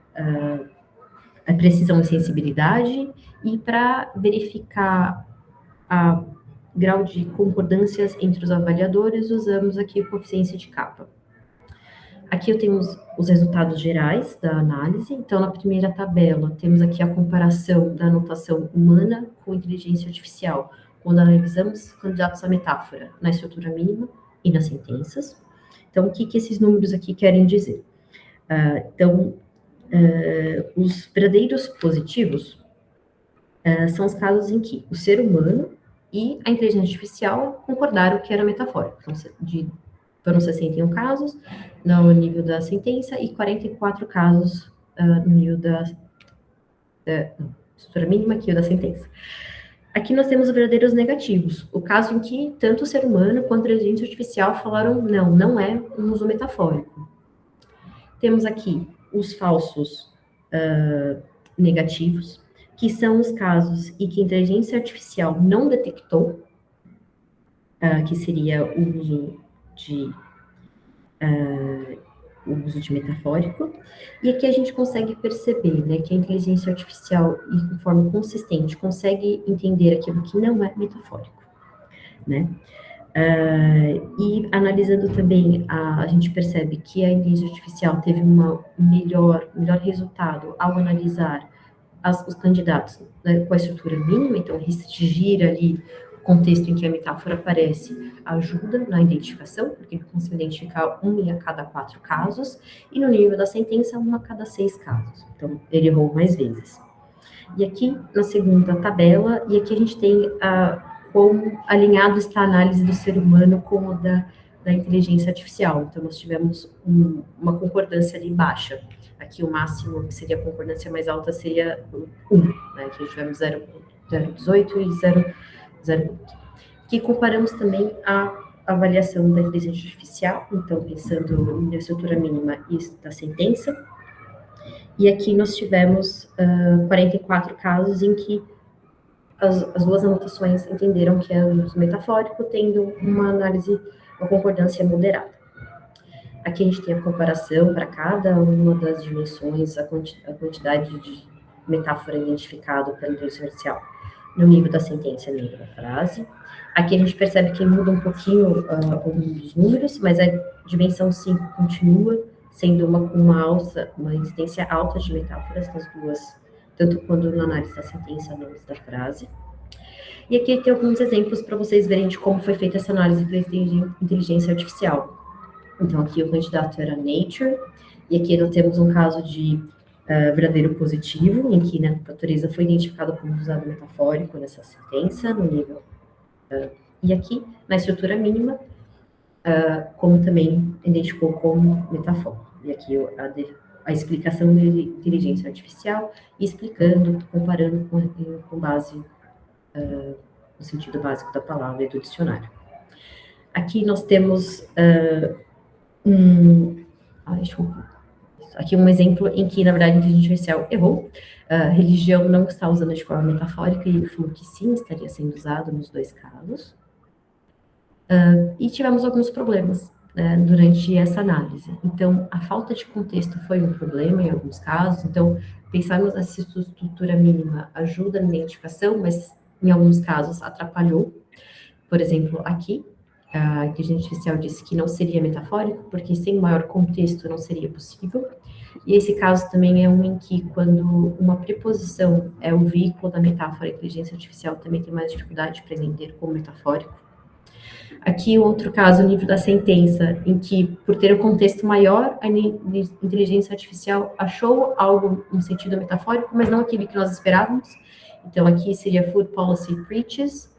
a precisão e sensibilidade, e para verificar a grau de concordâncias entre os avaliadores, usamos aqui o coeficiente de capa. Aqui eu tenho os resultados gerais da análise. Então, na primeira tabela, temos aqui a comparação da anotação humana com inteligência artificial, quando analisamos candidatos à metáfora na estrutura mínima e nas sentenças. Então, o que esses números aqui querem dizer? Os verdadeiros positivos são os casos em que o ser humano e a inteligência artificial concordaram que era metafórico. Então, foram 61 casos no nível da sentença e 44 casos no nível da estrutura mínima, que é o da sentença. Aqui nós temos os verdadeiros negativos, o caso em que tanto o ser humano quanto a inteligência artificial falaram, não é um uso metafórico. Temos aqui os falsos negativos, que são os casos em que a inteligência artificial não detectou, que seria o uso de metafórico, e aqui a gente consegue perceber, né, que a inteligência artificial, de forma consistente, consegue entender aquilo que não é metafórico, né? E analisando também, a gente percebe que a inteligência artificial teve um melhor resultado ao analisar os candidatos, né, com a estrutura mínima, então restringir ali o contexto em que a metáfora aparece ajuda na identificação, porque ele conseguiu identificar 1 em a cada 4 casos, e no nível da sentença, 1 a cada 6 casos. Então, ele errou mais vezes. E aqui, na segunda tabela, e aqui a gente tem como alinhado está a análise do ser humano com o da inteligência artificial. Então, nós tivemos uma concordância ali baixa. Aqui, o máximo, que seria a concordância mais alta, seria 1, né? Aqui tivemos 0,18 e 0,8. Aqui comparamos também a avaliação da inteligência artificial, então, pensando na estrutura mínima e da sentença. E aqui nós tivemos 44 casos em que as duas anotações entenderam que é um uso metafórico, tendo uma concordância moderada. Aqui a gente tem a comparação para cada uma das dimensões, a quantidade de metáfora identificada pela inteligência artificial no nível da sentença e no nível da frase. Aqui a gente percebe que muda um pouquinho alguns dos números, mas a dimensão 5 continua sendo uma incidência alta de metáforas nas duas, tanto quando na análise da sentença, na análise da frase. E aqui tem alguns exemplos para vocês verem de como foi feita essa análise pela inteligência artificial. Então, aqui o candidato era Nature, e aqui nós temos um caso de verdadeiro positivo, em que, né, a natureza foi identificada como usado metafórico nessa sentença, no nível... e aqui, na estrutura mínima, como também identificou como metafórico. E aqui a explicação da inteligência artificial, explicando, comparando com base, no sentido básico da palavra e do dicionário. Aqui nós temos aqui um exemplo em que, na verdade, a inteligência artificial errou. Religião não está usando de forma metafórica, e ele falou que sim, estaria sendo usado nos 2 casos. E tivemos alguns problemas durante essa análise. Então, a falta de contexto foi um problema em alguns casos. Então, pensarmos nessa estrutura mínima ajuda na identificação, mas em alguns casos atrapalhou. Por exemplo, aqui, a inteligência artificial disse que não seria metafórico, porque sem maior contexto não seria possível. E esse caso também é um em que, quando uma preposição é o veículo da metáfora, a inteligência artificial também tem mais dificuldade para entender como metafórico. Aqui, outro caso, o nível da sentença, em que, por ter um contexto maior, a inteligência artificial achou algo no sentido metafórico, mas não aquilo que nós esperávamos. Então, aqui seria Food Policy Preaches,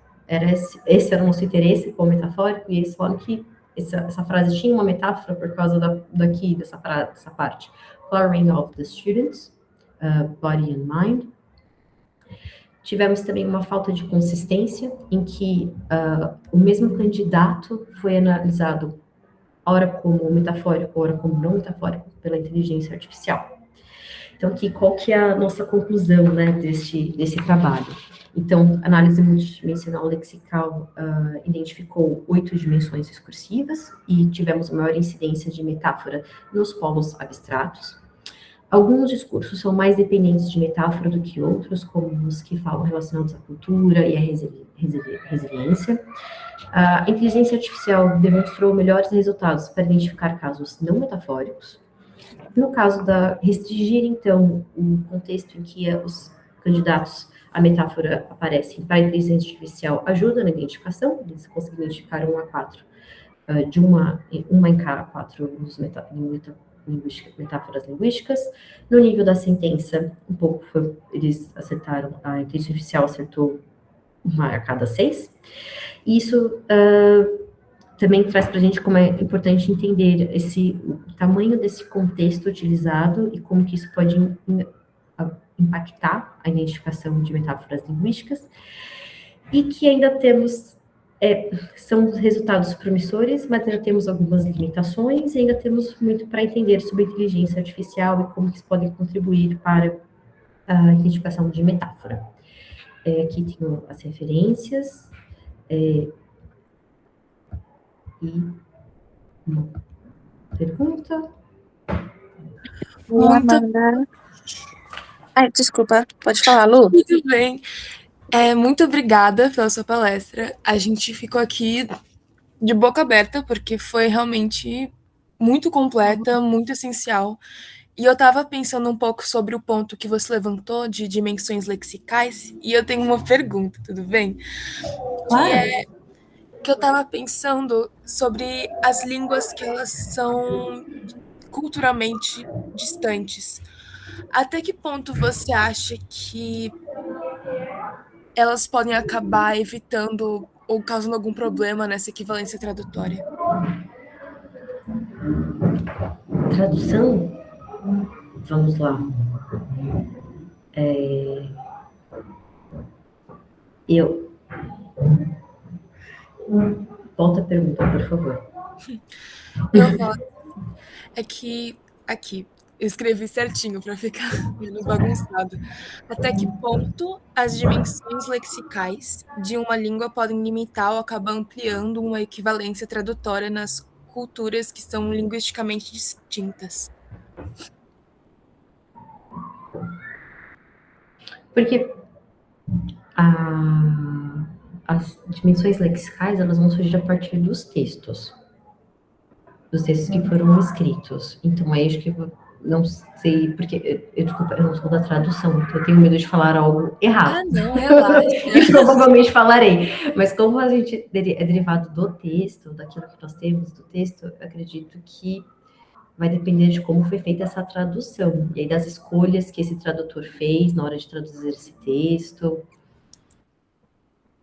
esse era o nosso interesse como metafórico, e eles falam que essa frase tinha uma metáfora por causa dessa parte. Coloring of the students, body and mind. Tivemos também uma falta de consistência, em que o mesmo candidato foi analisado, ora como metafórico, ora como não metafórico, pela inteligência artificial. Então, aqui, qual que é a nossa conclusão, né, desse trabalho? Então, análise multidimensional lexical identificou 8 dimensões discursivas, e tivemos maior incidência de metáfora nos polos abstratos. Alguns discursos são mais dependentes de metáfora do que outros, como os que falam relacionados à cultura e à resiliência. A inteligência artificial demonstrou melhores resultados para identificar casos não metafóricos. No caso da restringir, então, o contexto em que os candidatos a metáfora aparecem para a inteligência artificial ajuda na identificação, eles conseguem identificar 1 a 4, de uma em cada 4 metáforas linguísticas. No nível da sentença, um pouco eles acertaram, a inteligência artificial acertou 1 a cada 6. E isso também traz para a gente como é importante entender o tamanho desse contexto utilizado e como que isso pode impactar a identificação de metáforas linguísticas. e que ainda temos, são resultados promissores, mas ainda temos algumas limitações e ainda temos muito para entender sobre inteligência artificial e como eles podem contribuir para a identificação de metáfora. Aqui tenho as referências, e uma pergunta. Muito, Amanda. Ai, desculpa, pode falar, Lu? muito bem. Muito obrigada pela sua palestra. A gente ficou aqui de boca aberta, porque foi realmente muito completa, muito essencial. E eu estava pensando um pouco sobre o ponto que você levantou de dimensões lexicais, e eu tenho uma pergunta, tudo bem? Claro. Que eu estava pensando sobre as línguas que elas são culturalmente distantes. Até que ponto você acha que elas podem acabar evitando ou causando algum problema nessa equivalência tradutória? Tradução? Vamos lá. Volta a pergunta, por favor. Eu falo é que aqui eu escrevi certinho para ficar menos bagunçado. Até que ponto as dimensões lexicais de uma língua podem limitar ou acabar ampliando uma equivalência tradutória nas culturas que são linguisticamente distintas? Porque as dimensões lexicais, elas vão surgir a partir dos textos que foram escritos. Então, aí acho que eu não sei, porque, desculpa, eu não sou da tradução, então eu tenho medo de falar algo errado. Não, relaxa. E provavelmente falarei. Mas como a gente é derivado do texto, daquilo que nós temos do texto, eu acredito que vai depender de como foi feita essa tradução. E aí das escolhas que esse tradutor fez na hora de traduzir esse texto.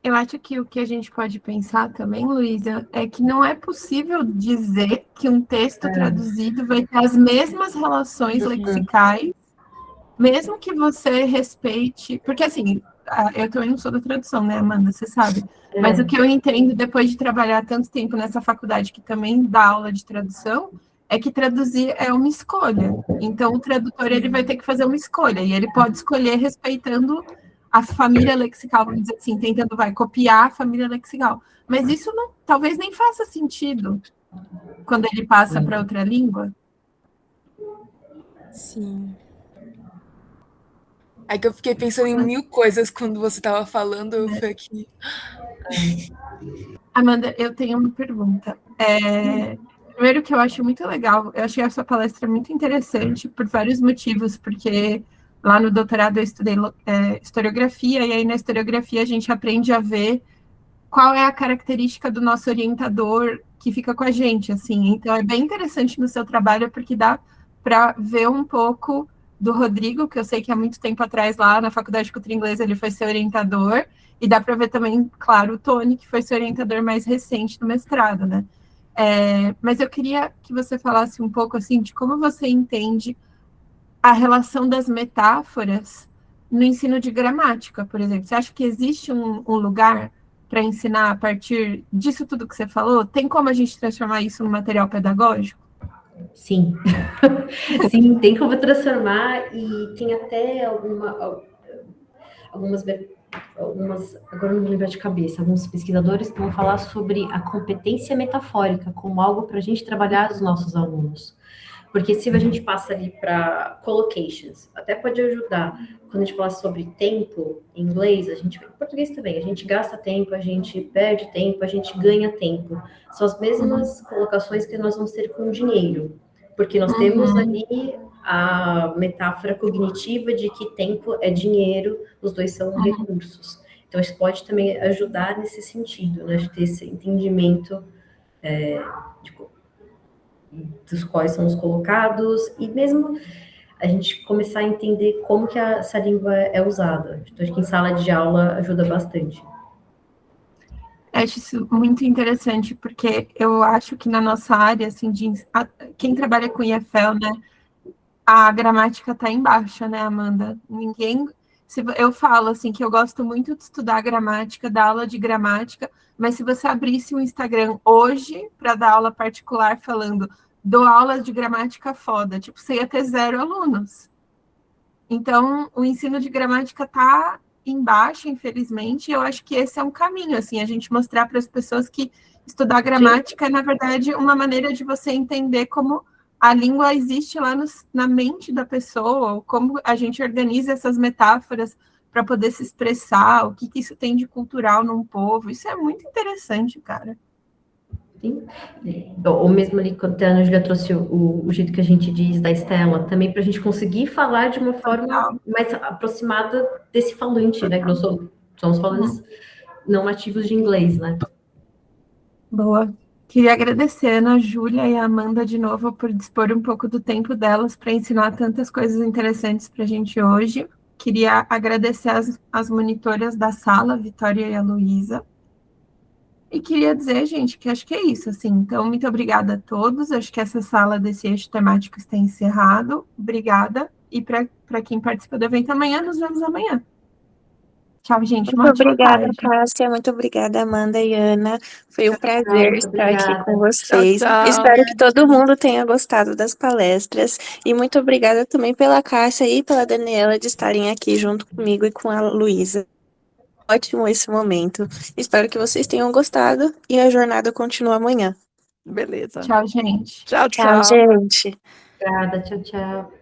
Eu acho que o que a gente pode pensar também, Luísa, é que não é possível dizer que um texto traduzido vai ter as mesmas relações lexicais, mesmo que você respeite... Porque, assim, eu também não sou da tradução, né, Amanda? Você sabe. Mas o que eu entendo, depois de trabalhar tanto tempo nessa faculdade que também dá aula de tradução, é que traduzir é uma escolha. Então, o tradutor ele vai ter que fazer uma escolha, e ele pode escolher respeitando a família lexical, vamos dizer assim, tentando copiar a família lexical. Mas isso não, talvez nem faça sentido quando ele passa para outra língua. Sim. É que eu fiquei pensando em mil coisas quando você estava falando, eu fui aqui. Amanda, eu tenho uma pergunta. Primeiro que eu acho muito legal, eu achei a sua palestra muito interessante por vários motivos, porque lá no doutorado eu estudei historiografia, e aí na historiografia a gente aprende a ver qual é a característica do nosso orientador que fica com a gente, assim. Então é bem interessante no seu trabalho, porque dá para ver um pouco do Rodrigo, que eu sei que há muito tempo atrás lá na Faculdade de Cultura Inglesa ele foi seu orientador, e dá para ver também, claro, o Tony, que foi seu orientador mais recente no mestrado, né? Mas eu queria que você falasse um pouco, assim, de como você entende a relação das metáforas no ensino de gramática, por exemplo. Você acha que existe um lugar para ensinar a partir disso tudo que você falou? Tem como a gente transformar isso num material pedagógico? Sim. Sim, tem como transformar, e tem até algumas, agora não vou lembrar de cabeça, alguns pesquisadores que vão falar sobre a competência metafórica como algo para a gente trabalhar os nossos alunos. Porque se a gente passa ali para collocations, até pode ajudar. Quando a gente fala sobre tempo em inglês, em português também, a gente gasta tempo, a gente perde tempo, a gente ganha tempo. São as mesmas colocações que nós vamos ter com dinheiro. Porque nós temos ali a metáfora cognitiva de que tempo é dinheiro, os dois são recursos. Então, isso pode também ajudar nesse sentido, né, de ter esse entendimento dos quais somos colocados, e mesmo a gente começar a entender como que essa língua é usada. Então, acho que em sala de aula ajuda bastante. Acho isso muito interessante, porque eu acho que na nossa área, assim, quem trabalha com IFL, né, a gramática está em baixa, né, Amanda? Eu falo assim que eu gosto muito de estudar gramática, dar aula de gramática, mas se você abrisse um Instagram hoje para dar aula particular falando dou aula de gramática foda, tipo, você ia ter 0 alunos. Então, o ensino de gramática está embaixo, infelizmente, e eu acho que esse é um caminho, assim, a gente mostrar para as pessoas que estudar gramática é, na verdade, uma maneira de você entender como a língua existe lá na mente da pessoa, ou como a gente organiza essas metáforas para poder se expressar, o que isso tem de cultural num povo. Isso é muito interessante, cara. Sim. Ou mesmo ali, quando a Ana já trouxe o jeito que a gente diz da Estela, também para a gente conseguir falar de uma forma mais aproximada desse falante, né? Que nós somos falantes não nativos de inglês, né? Boa. Queria agradecer a Ana Júlia e a Amanda de novo por dispor um pouco do tempo delas para ensinar tantas coisas interessantes para a gente hoje. Queria agradecer as monitoras da sala, a Vitória e a Luísa. E queria dizer, gente, que acho que é isso, assim. Então, muito obrigada a todos. Acho que essa sala desse eixo temático está encerrado. Obrigada. E para quem participa do evento amanhã, nos vemos amanhã. Tchau, gente. Uma Muito ótima obrigada, tarde. Cássia. Muito obrigada, Amanda e Ana. Foi um prazer estar aqui com Tchau, vocês. tchau. Espero que todo mundo tenha gostado das palestras. E muito obrigada também pela Cássia e pela Daniela de estarem aqui junto comigo e com a Luísa. Ótimo esse momento. Espero que vocês tenham gostado e a jornada continua amanhã. Beleza. Tchau, gente. Tchau, Tchau, tchau. gente. Obrigada, tchau, tchau.